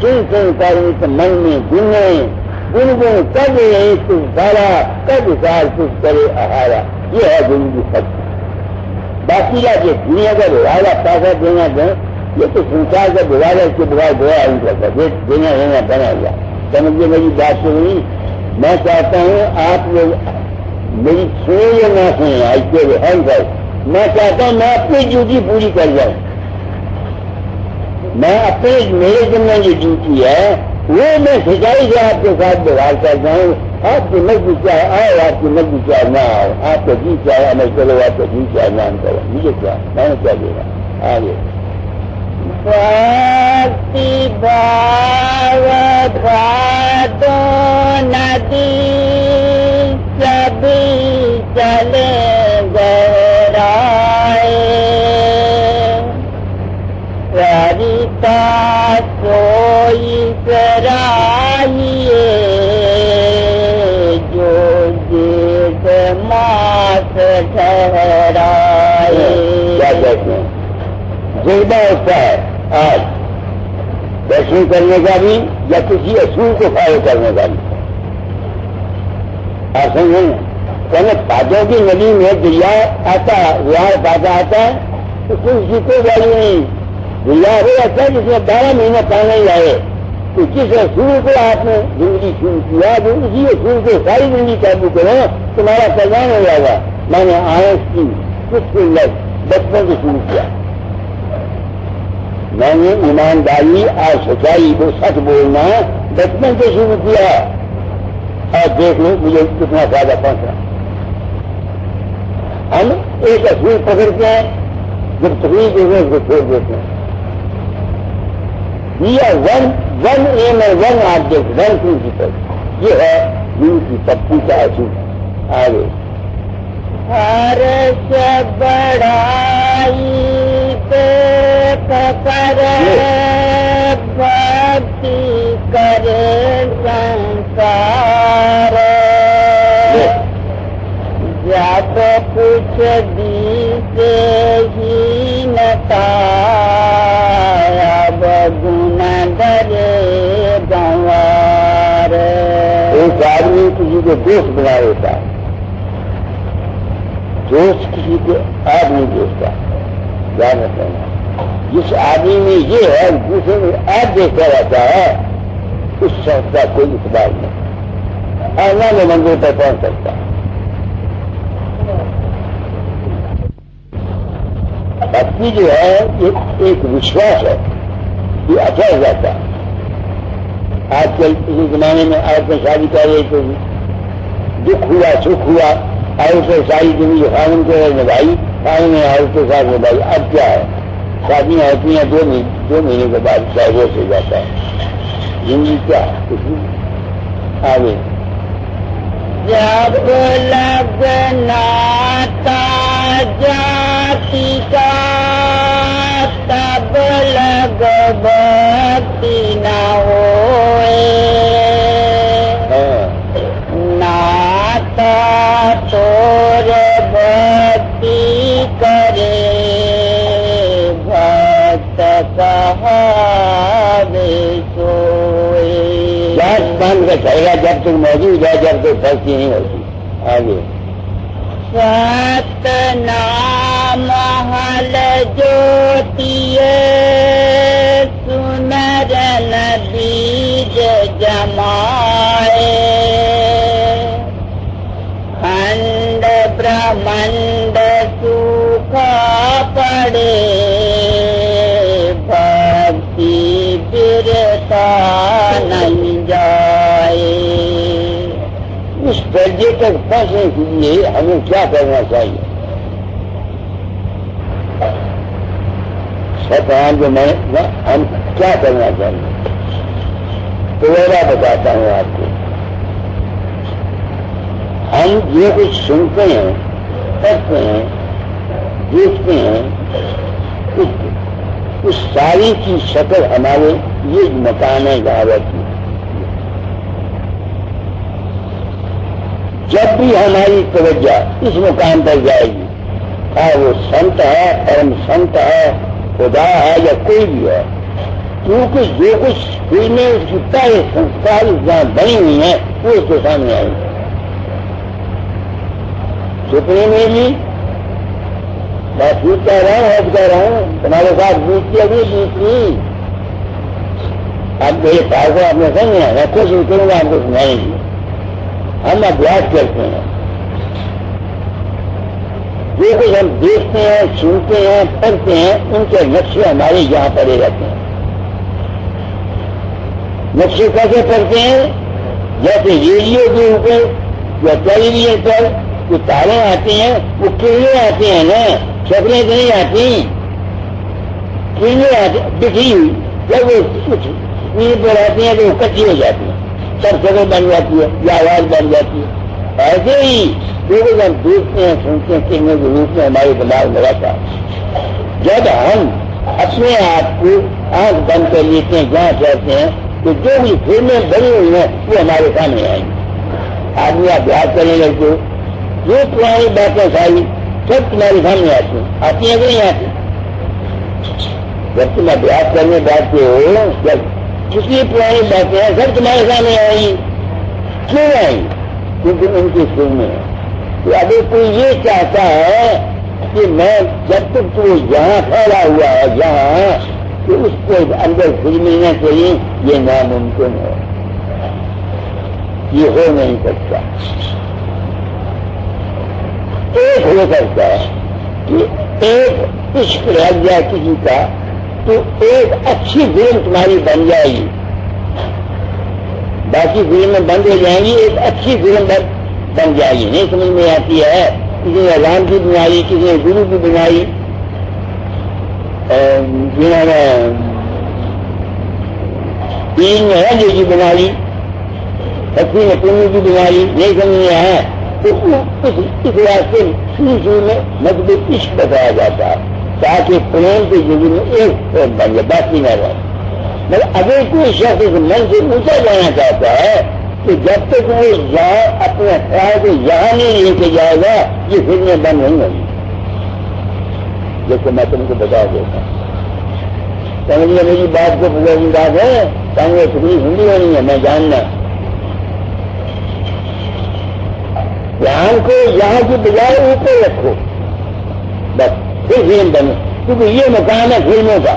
چن کرنے تو من میں گننے، گنگن کب رہے تم سارا، کب سال کچھ کرے آہارا. یہ ہے گرو کی بھکتی. باقی کا یہ دنیا کا بھگاڑا پیسہ دینا دیں یہ تو سنسار کا بھگاڑا اس کے بغیر گیا نہیں کرتا. دینا لینا بنا گیا. سمجھے میری بات سے نہیں. میں چاہتا ہوں آپ لوگ میری سنیں یا نہ سنیں آج کے ہر گھر میں چاہتا ہوں میں اپنی ڈیوٹی پوری کر جاؤں. میں اپنے میرے ذمہ جو ڈیوٹی ہے وہ میں سچائی سے آپ کے ساتھ بہار کر جاؤں. آپ کی مرضی چاہے آؤ، آپ کی مرضی چاہے نہ آؤ، آپ کا جی چاہے عمل کرو، آپ کا جی چاہے نہ کرو. مجھے کیا میں نے کیا دینا آگے. بھکتی بھاو بھادو ندی سبھی چلے گہرائے، سریتا سوئی سرائیے جو جیت ماس ٹھہرائے. کیا کہتے ہیں جذبہ ہوتا ہے آج درشن کرنے کا بھی یا کسی اصول کو فالو کرنے کا بھی. آپ سمجھیں کہنے پاتوں کی ندی میں دریا آتا ہے، پاتا آتا ہے تو کوئی اس کی کوئی ویلیو نہیں. دریا ہو جاتا ہے جس میں 12 مہینے پانی آئے. تو جس اصول کو آپ نے زندگی شروع کیا جو اسی اصول کو ساری زندگی قابو کرو تمہارا کلیان ہو جائے گا. میں نے آئس کی کچھ بچپن سے شروع کیا. میں نے ایمانداری اور سچائی کو سچ بولنا بچپن سے شروع کیا اور دیکھ لو مجھے کتنا فائدہ پہنچا. ہم ایک اصول پکڑتے ہیں، جب تقریر دیتے ہیں اس کو چھوڑ دیتے ہیں. یہ ون ایم ہے، ون آبجیکٹ، ون پرنسپل، یہ ہے دین کی پکی کا اصول. آگے ہر سے بڑائی پہ فکر بھکتی کرے سنسار. جب کچھ دی سے ہی نتا اب گناہ درے گنوار. ایک آدمی کسی کو دوست بنا لیتا ہے، دوست کسی کو آپ نہیں دیکھتا. یاد رکھنا، جس آدمی میں یہ ہے دوسرے میں آپ دیکھتا رہتا ہے، اس شخص کا کوئی اقبال نہیں، اللہ میں منزل پر پہنچ سکتا ہے. بھکتی جو ہے یہ ایک وشواس ہے، یہ اچھا ہو جاتا ہے. آج کل کسی زمانے میں عورتیں شادی کر رہی تو دکھ ہوا سکھ ہوا، عورتیں ساری زندگی خانم کے نبھائی، خانم نے عورت کے ساتھ نبھائی. اب کیا ہے، شادیاں ہوتی ہیں 2 مہینے کے بعد ڈائیورس ہو جاتا ہے. زندگی کیا ہے کچھ نہیں. آگے جب لگنا تا جاتی کا تب لگ بھکتی نہ ہوئے. ناتا تور بھکتی کرے بھکت کہاوے سوئے. بند کا چاہے گا جب تک موجود ہے، جب تک بھکتی نہیں ہوتی. آگے ست نام حل جوتی سمرن بیج جمائے. کھنڈ برہمنڈ سوکھا پڑے بھکتی برتا نہیں جائے. اس درجے تک پہنچنے کے لیے ہمیں کیا کرنا چاہیے؟ شطرنج جو ہم کیا کرنا چاہیے تو بتاتا ہوں آپ کو. ہم جو کچھ سنتے ہیں، پڑھتے ہیں، دیکھتے ہیں، اس ساری کی شکل ہمارے یہ مکان ہے جہاں رہتی ہے. جب بھی ہماری توجہ اس مقام پر جائے گی، چاہے وہ سنت ہے، پرم سنت ہے، خدا ہے یا کوئی بھی ہے، کیونکہ جو کچھ فلمیں اس کی پہلے سنسکار جہاں بنی ہوئی ہیں وہ اس کے سامنے آئی. سپنے میں بھی میں ٹھیک کہہ رہا ہوں، اب کہہ رہا ہوں تمہارے ساتھ بیتی ابھی بیتی. اب میرے پاس آپ نے سمجھا، میں کوشش کروں گا آپ کو سنانے کی. ہم ابیاس کرتے ہیں، جو کچھ ہم دیکھتے ہیں، سنتے ہیں، پڑھتے ہیں، ان کے نقشے ہمارے یہاں پڑے رہتے ہیں. نقشے کیسے پڑھتے ہیں؟ جیسے ریڈیو کے اوپر یا ٹیلی ویژن پر جو تارے آتے ہیں وہ کرنیں آتے ہیں نا، شکلیں تو نہیں آتی، کرنیں آتی دکھی ہوئی. جب وہ کچھ اسکرین پر آتی ہیں تو وہ کچی ہو جاتی ہیں، سب شکل بن جاتی ہے یا آواز بن جاتی ہے. ایسے ہی جو کچھ ہم دیکھتے ہیں سنتے ہیں کرنے کے روپ میں ہمارے دماغ میں رہتا ہے. جب ہم اپنے آپ کو آنکھ بند کر لیتے ہیں جہاں چاہتے ہیں تو جو بھی فلمیں بنی ہوئی ہیں وہ ہمارے سامنے آئیں گی. آدمی ابیاس کرنے لگتے جو پرانی باتیں ساری سب تمہارے سامنے آتی ہیں کہ نہیں آتی؟ جب تم ابیاس کرنے بیٹھتے ہو، جب کسی پرانی باتیں ہیں سب تمہارے سامنے آئی. کیوں آئی؟ کیونکہ ان کی فلمیں ہیں. تو اگر کوئی یہ چاہتا ہے کہ میں جب تک تو یہاں پھیلا ہوا ہے جہاں کہ اس کو اندر فلمیں نہ چاہیے، یہ ناممکن ہے، یہ ہو نہیں سکتا. ایک ہو سکتا ہے کہ ایک عشق لگ جائے کسی کا تو ایک اچھی فلم تمہاری بن جائے گی، باقی فلمیں بند ہو جائیں گی، ایک اچھی فلم بن جائے گی. نہیں سمجھ میں آتی ہے کسی نے رام کی بنائی، کسی نے گرو کی بنائی، جنہوں نے تین رنگ کی بنائی، بچی نے پنی کی بنائی، نہیں سمجھ ہے تو اس واسطے شروع میں مطلب عشق بتایا جاتا ہے تاکہ پریم کی زندگی میں ایک بن جائے، باقی نہ رہے۔ مگر اگر کوئی شخص اس من سے اونچا جانا چاہتا ہے تو جب تک وہ یہاں اپنے خیال کو یہاں نہیں لے کے جائے گا یہ فلمیں بند نہیں ہوگی۔ جیسے میں تم کو بتا دیتا ہوں، سمجھیے میری بات کو بزرگ ہے، سامنے تکلیف ہندی ہونی ہے، میں جاننا دھیان کو یہاں کی بجائے اوپر رکھو، بس پھر فلم بنے، کیونکہ یہ مقام ہے فلموں کا۔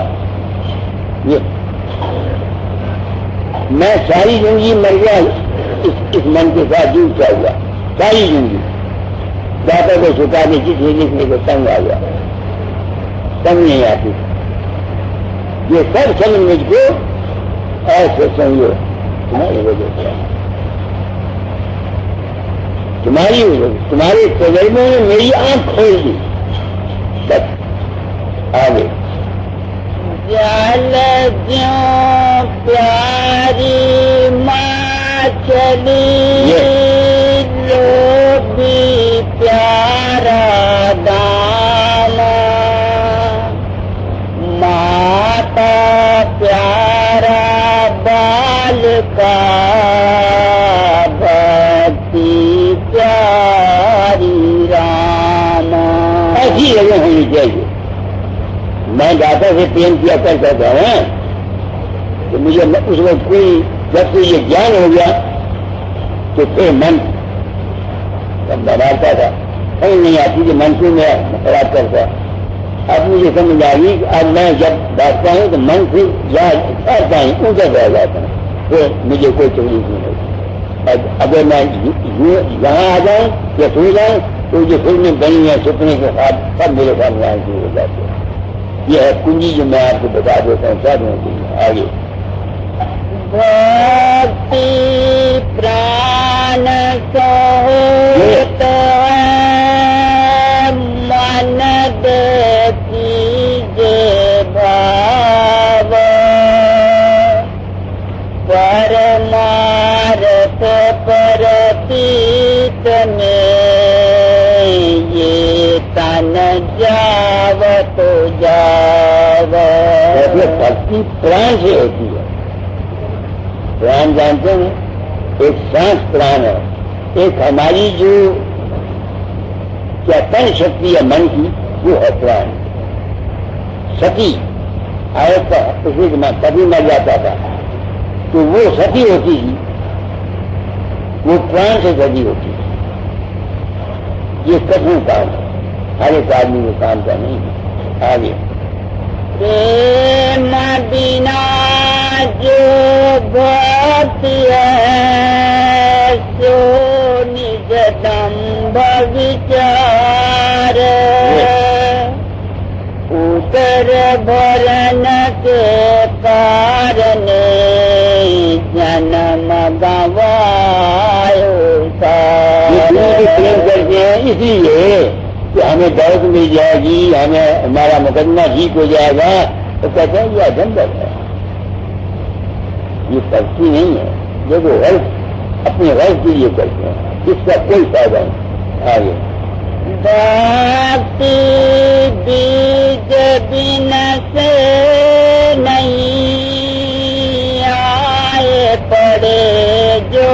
یہ میں ساری زندگی مر گیا اس من کے ساتھ جھوٹ چاہ گیا، ساری زندگی داتا کو چھٹا کے چیز لکھنے کو تنگ آ گیا، تنگ نہیں آتی۔ یہ سب سمجھ مجھ کو ایسے سمجھو تمہاری وجہ سے، تمہاری وجہ سے، تمہارے تجربے میں میری آنکھ کھول دی، بس آگے۔ جل جوں پیاری ماں چلی، لو بھی پیارا دانا، ماتا پیارا بال کا، بھکتی پیاری راما۔ ایسی جگہ ہونی چاہیے۔ میں داتا سے پریم کیا کرتا تھا کہ مجھے اس وقت کوئی جب سے یہ جان ہو گیا تو پھر من بناتا تھا، سمجھ نہیں آتی کہ من کیوں میں خراب کرتا۔ اب مجھے سمجھ آ گئی کہ اب میں جب بانٹتا ہوں تو من سے جاتا ہوں اونچا رہ جاتا ہوں، پھر مجھے کوئی تکلیف نہیں ہوتی۔ اگر میں یہاں آ جاؤں یا سو جاؤں تو جو فلمیں بنی ہیں سپنے کے ساتھ سب میرے سامنے آنے شروع ہو جاتے ہیں۔ یہ ہے کنجی جو میں آپ کو بتا دیتا ہوں ساتھوں کے لیے۔ آگے بھکتی پران سوت من دیجے بھاو، پرمارتھ پرتیت میں یہ تن جاو تو جاو۔ بھکتی پران سے ہوتی ہے۔ پران جانتے ہیں، ایک سانس پران ہے، ایک ہماری جو کیا تن شکتی ہے من کی وہ ہے پران۔ ستی آئے تھا اسی میں کبھی مر جاتا تھا تو وہ ستی ہوتی تھی، وہ پران سے ستی ہوتی تھی۔ یہ کٹن کام ہے، ہر ایک آدمی کو کام کا نہیں ہے۔ آگے پریم بنا جو بھکتی ہے، سو نج دمبھ وچار، اتر بھرن کے کارن جنم گوایو پریم کرتے ہیں اس لیے کہ ہمیں دولت مل جائے گی، ہمیں ہمارا مقدمہ ٹھیک ہو جائے گا، تو کہتے ہیں یہ اجنبر ہے، یہ پرچی نہیں ہے، دیکھو غلط اپنے غلط کے لیے کرتے ہیں، اس کا کوئی فائدہ نہیں۔ آگے بھکتی بیج بن سے نہیں آئے پڑے جو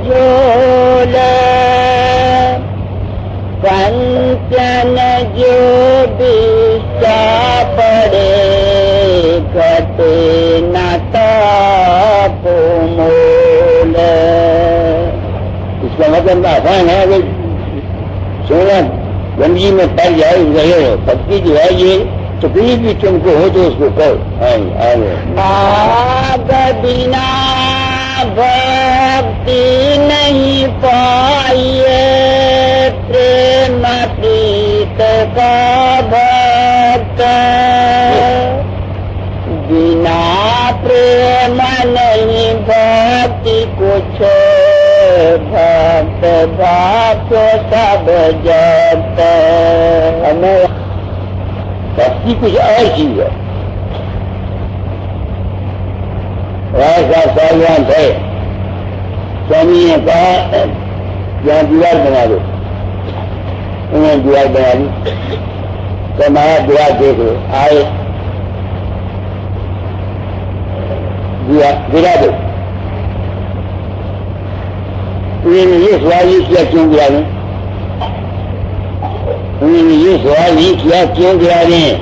جھول، کنچن جو بچا پڑے گھٹے نہ تاپ مول۔ اس کا مطلب آسان ہے کہ سونا گندگی میں پڑ جائے رہے، بھکتی جو ہے یہ تکلیف بھی تم کو ہو تو اس کو کرو۔ آگے بھاگ بنا بھکتی نہیں پائیے، پریم پریت کا بھکت، بنا پریم نہیں بھکتی کچھ بھکت بھاپ سب جت. ہمیں بھکتی کچھ اور چیز ہے. رائے صاحب سالوان تھے, سوامی نے کہا یہاں دیوار بنا دو. انہوں نے دیوار بنا دی. تو ہمارا دیوار دیکھ لو. آئے گرا دو. انہوں نے یہ سوال نہیں کیا کیوں گرا دیں. انہوں نے یہ سوال نہیں کیا کیوں گرا دیں.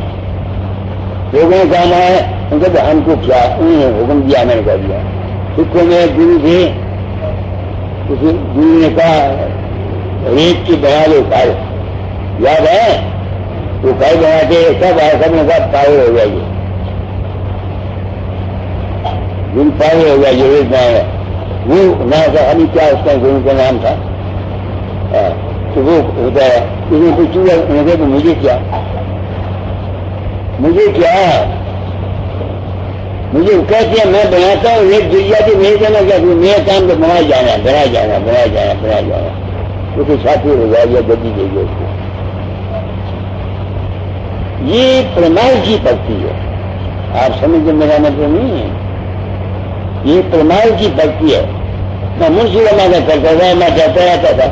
لوگوں نے کہا ہے ان کو ہم کو کیا. انہوں نے حکم دیا, میں نے کہہ دیا. سکھوں میں گرو تھے, گرو نے کہا ریت کی بنا دو کار. یاد ہے وہ کار بنا کے سب آئے, سب نے کہا پاگل ہو جائیے, گرو پاگل ہو جائیے. ریت بنایا وہ نہ تھا, ابھی کیا اس کا گرو کا نام تھا. تو وہ ہوتا ہے اس نے پوچھا, انہوں نے کہا مجھے کیا, مجھے کیا, مجھے کہتے ہیں میں بناتا ہوں ایک دریا کی میرے کہنا کیا میرا کام تو بنا جانا بنا جانا بنا جانا بنا جانا. تو کوئی ساتھی ہو جائے یا گدی دے گی اس کو. یہ پرمان کی بھکتی ہے. آپ سمجھے میرا مطلب نہیں ہے. یہ پرمان کی بھکتی ہے. میں منشی کا مانا کرتا تھا, میں کہتا رہتا تھا,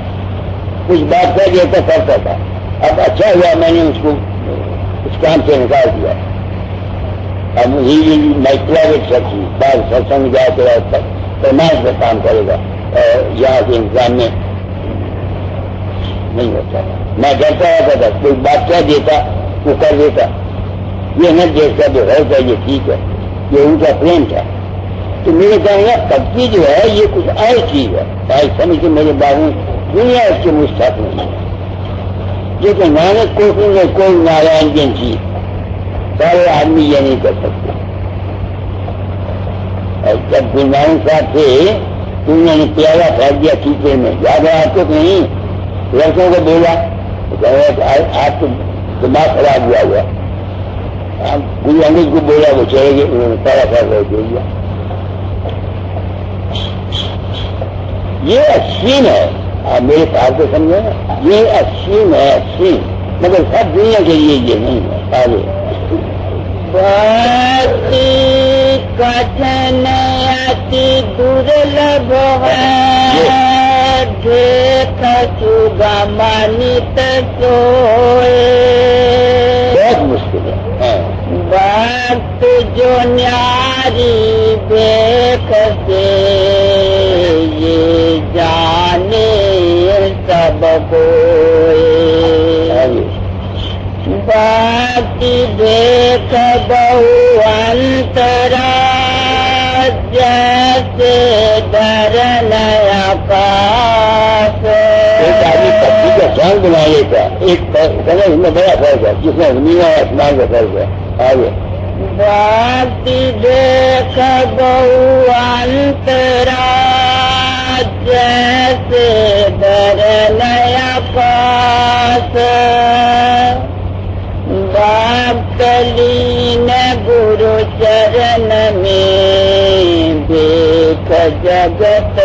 کچھ بات کہہ دیتا کرتا تھا. اب اچھا ہوا میں نے اس کو اس کام سے نکال دیا. اب مائی پرائیویٹ سیکٹری بعض ستسنگ جائے تو پرمان کا کام کرے گا, یہاں کے انتظام میں نہیں ہوتا. میں کہتا رہتا تھا, کوئی بات کہہ دیتا وہ کر دیتا. یہ نہ دیکھتا جو ہے یہ ٹھیک ہے, یہ ان کا پریم تھا. تو میرے کہنے کا بھکتی جو ہے یہ کچھ اور چیز ہے. بھائی سمجھ کے میرے بارے میں دنیا اس کے مستحق نہیں ہے. لیکن نانک کو کوئی نارائن جن چیز سارے آدمی یہ نہیں کر سکتے. جب گرو نانک صاحب تھے تو انہوں نے پیارا پھینک دیا کیچڑ میں. یاد ہے آپ کو نہیں؟ لڑکوں کو بولا آپ کو دماغ خراب ہوا ہوا. گرو انگد کو بولا وہ چلے گئے, انہوں نے پیارا پھینک دے دیا. یہ اسیم ہے. آپ میرے پاس کو سمجھے نا, یہ اسیم ہے اسیم, مگر سب دنیا کے لیے یہ نہیں ہے. آگے بھکتی کٹھن اتی درلبھ ہے, دیکھ سگم نت سوئے. بہت مشکل ہے. بھکت جو نیاری دیکھ سے یہ جانے سب کوئے. بھکتی دیکھ بہو انترا جیسے درن آکاش. ایک آدمی بھکتی کا سانگ بنا لیتا, ایک اس میں بڑا فرق ہے, جس میں زمین اور آسمان کا فرق ہے. آگے بھکتی دیکھ بہو انترا جیسے درن آکاش. بھکت لین گرو چرن میں دیکھ جگت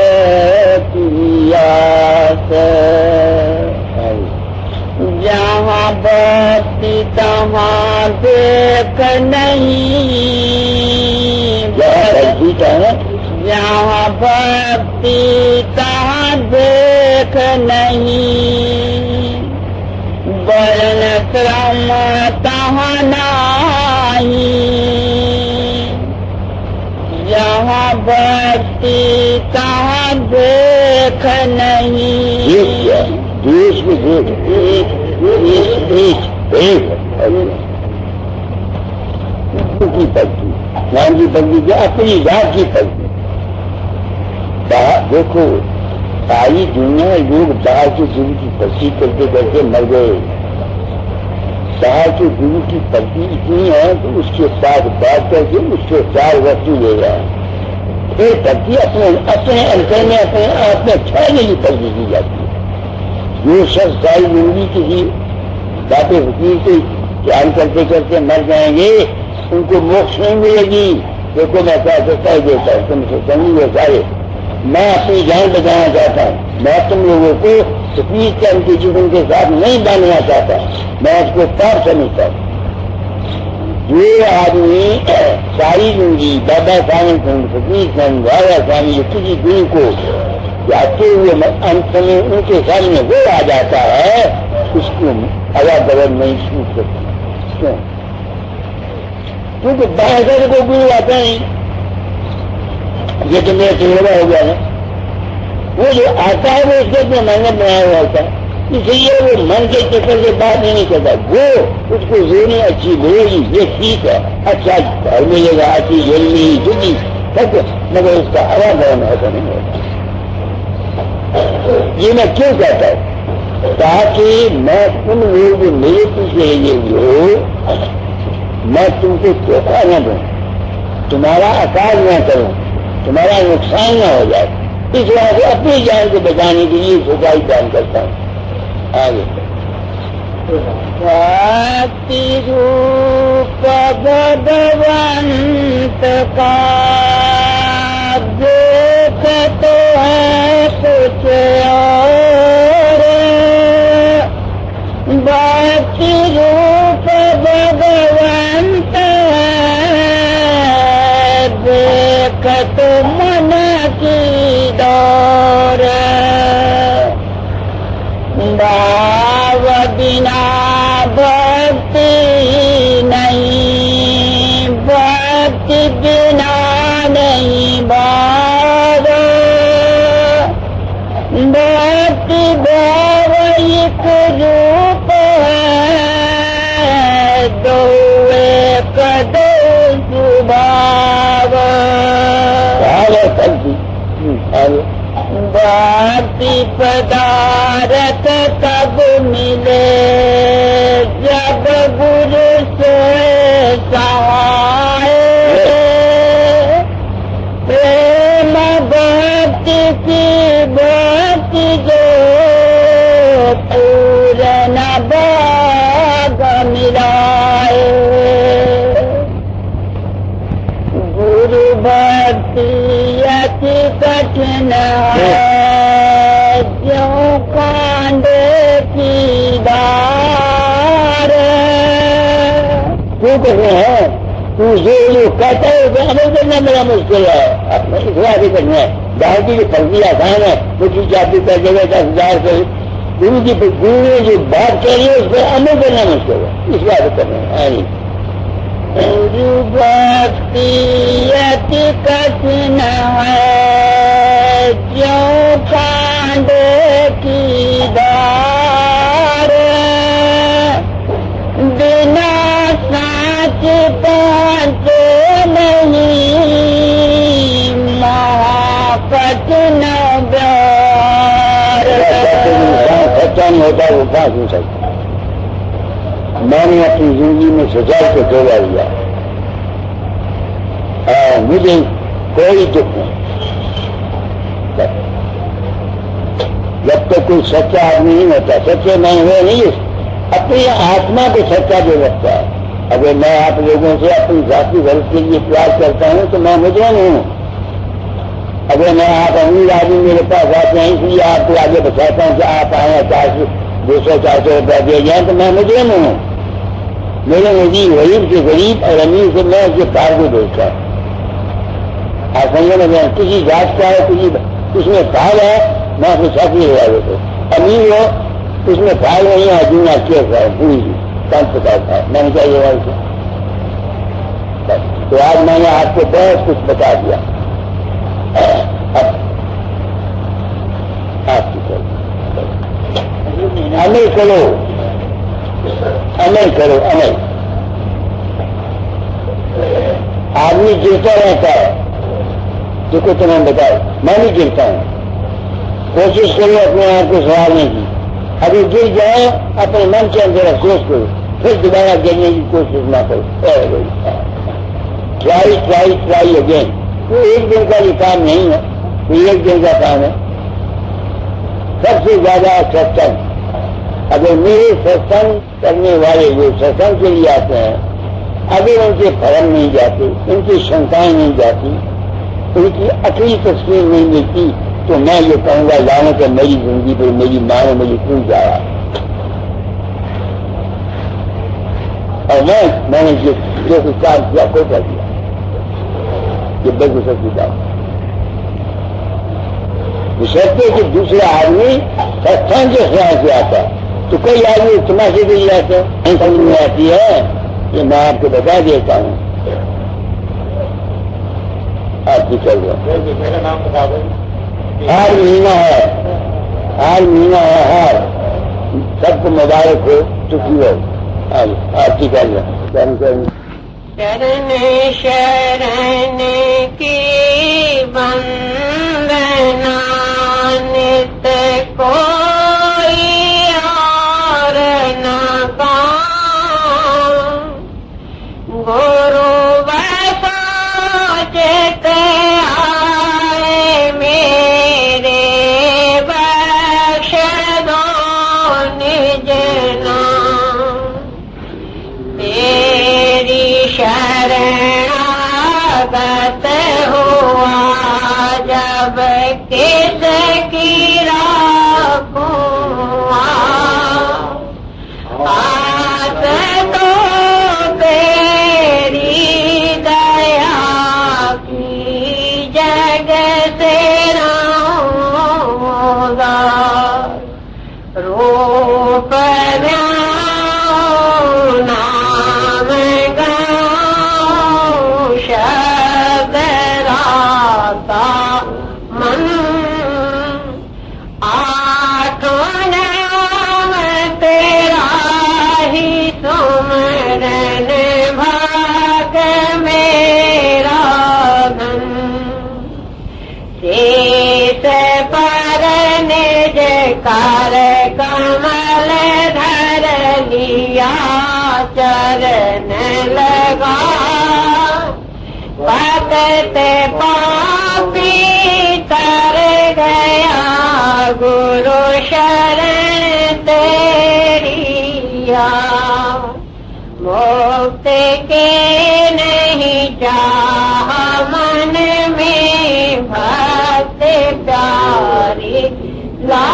کی آس. جہاں بھکتی تہاں دیکھ نہیں. جہاں بھکتی تہاں دیکھ نہیں. ورن کرم تہاں نہیں. جہاں بھکتی تہاں دیکھ نہیں. دیش میں کی پگتی نام کی پگتی جو اپنی ذات کی پگتی. دیکھو ساری دنیا لوگ باہر کی گرو کی پرسی کرتے کرتے مر گئے. باہر کے گرو کی پگتی اتنی ہے کہ اس کے ساتھ بات کر کے اس کے 4 وقت لے جائے. پھر پگتی اپنے انتر میں اپنے آپ میں ٹھہرنے کی پگتی کی جاتی ہے. جو شخص ساری زندگی کسی باتیں فقیر سے جان کرتے کرتے مر جائیں گے ان کو موکش نہیں ملے گی. دیکھو میں کیا سکتا ہی دیتا ہوں, تم سے سمجھ گئے سارے میں اپنی جان بچانا چاہتا ہوں، میں تم لوگوں کو سفید چند کے جسم کے ساتھ نہیں باندھنا چاہتا، میں اس کو پاپ سمجھتا ہوں۔ جو آدمی ساری زندگی بابا صاحب سفید چند راجا سوامی یا کسی دن کو جاتے ہوئے انت میں ان کے سامنے وہ آ جاتا ہے، اس کو ہوا بدل نہیں چھوٹ سکتی۔ کیوں؟ کیونکہ باہر کو گرو آتا نہیں، یہ تو میرا تجربہ ہو گیا نا۔ وہ جو آتا ہے وہ اس کو اپنا محنت بنایا ہوا ہوتا ہے، اس لیے وہ من کے چکر سے بات نہیں کرتا، وہ اس کو زونی اچھی لے گی، یہ ٹھیک ہے، اچھا گھر ملے گا، اچھی جلدی جلدی سب، مگر اس کا ہوا بدل ایسا نہیں ہوتا۔ یہ میں کیوں کہتا ہوں؟ تاکہ میں تم لوگ میرے پیچھے لگے ہوئے ہو، میں تم کو دھوکہ نہ دوں، تمہارا اکاج نہ کروں، تمہارا نقصان نہ ہو جائے، اس وجہ سے اپنی جان کو بچانے کے لیے سچائی بیان کرتا ہوں۔ آگے روپ بھگونت کا دیکھتے ہیں کچھ اور، باقی روپ بھگونت دیکھت من کی دور، بھاو بنا بھکتی نہیں، بھکتی بنا نہیں بھاو، بھکتی بھاو ایک روپ ہے، دو ایک دو سبھاو، بھکتی پدارتھ کب ملے جب گرو سے سہائے، پریم بھکتی کی بھکتی جو پورن بھاگ ملائے، گرو بھکتی اتی کٹھن ہے، جو کانڈ کی دار، کیوں کر رہے ہیں؟ تو جو کہتا ہے کہ عمل کرنا میرا مشکل ہے، اپنے اخلاق بھی کرنا ہے، باہر کی جو فرضی آسان ہے وہ چیز آپ کی کر جگہ 10,000 سے گرو نے جو بات کہہ رہی ہے اس پہ عمل کرنا مشکل ہے، اس بات کرنا ہے۔ گرو بھکتی اتی کٹھن ہے، جو کانڈ کی دار، بنا سانچ پہنچے نہیں، مہا کٹھن بیار، سچا نہیں ہوتا وہ کہاں سن سکتا۔ میں نے اپنی زندگی میں سچائی کو توڑا لیا، مجھے کوئی دکھ نہیں، جب تک کوئی سچا آدمی نہیں ہوتا، سچے میں ہوئے نہیں، اپنی آتما کو سچا جو رکھتا ہے۔ اگر میں آپ لوگوں سے اپنی ذاتی غلط کے لیے پیار کرتا ہوں تو میں مجرم ہوں، اگر میں آپ امیر آدمی میرے پاس آتے ہیں اس لیے آپ کو آگے بتاتا ہوں کہ آپ آئیں 200-400 روپیہ دے جائیں تو میں مجرم ہوں۔ میرے نزدیک غریب سے غریب اور امیر سے میں اس کے پار کو دیکھتا ہوں۔ آپ سمجھے میں کسی ذات کا ہے، اس میں پھال ہے، میں اپنے ساتھی لگا دیتا ہوں۔ امیر ہو اس میں پھال نہیں ہے، جینا کیس ہے پوری کام پکاتا ہے، میں نے کیا یہ سے تو آج میں نے آپ کو بہت کچھ بتا دیا۔ اب آپ کی عمل کرو، عمل کرو، عمل۔ آدمی گرتا رہتا ہے، دیکھو تمہیں بتاؤ میں بھی گرتا ہوں، کوشش کرو اپنے آپ کو سنبھالنے کی، ابھی گر جائے اپنے من کے اندر افسوس کرو، پھر دوبارہ گرنے کی کوشش نہ کرو، ٹرائی اگین۔ تو ایک دن کا یہ کام نہیں ہے، تو ایک دن کا کام ہے۔ سب سے زیادہ ستسنگ، اگر میرے ستسنگ کرنے والے جو ستسنگ کے لیے آتے ہیں، اگر ان کے بھرم نہیں جاتے، ان کی شنکائیں نہیں جاتی، ان کی اصلی تصویر نہیں ملتی تو میں یہ کہوں گا لعنت ہے میری زندگی پر، میری ماں نے مجھے کیوں جایا. اور میں نے جو کچھ کام کیا کو کر دیا، یہ بے گزر کی بات. بشرطے کہ دوسرا آدمی ستسنگ کے خیال سے آتا ہے، تو کوئی آدمی تماشے کے لیے آتا ہے نہیں سمجھ میں آتی ہے. یہ میں آپ کو بتا دیتا ہوں. آپ کی چل رہا میرا نام بتا دیں. ہر مہینہ ہے، ہر مہینہ ہے، ہر سب کو مبارک ہو، چکی ہو. آپ کی کر رہا شرن شرن کی بندنا نت کوئی اور نہ کام گرو ویسا چیتے آئے میرے بخش دو نج نام تیری شرଣାگت ہوا جب کس کی رکھوں آس تو تیری دیا کی جگ سے رہوں گا روپ نام گاؤں شبد راتا من آٹھوں نام تیرا ہی سمرن بھاگ میرا گن شیش پر نج کر کمل دھر لیا چرن لگا پتتے پاپی کر گیا گرو شرن تیری مکت کے نہیں چاہ من میں بھکت پیاری لا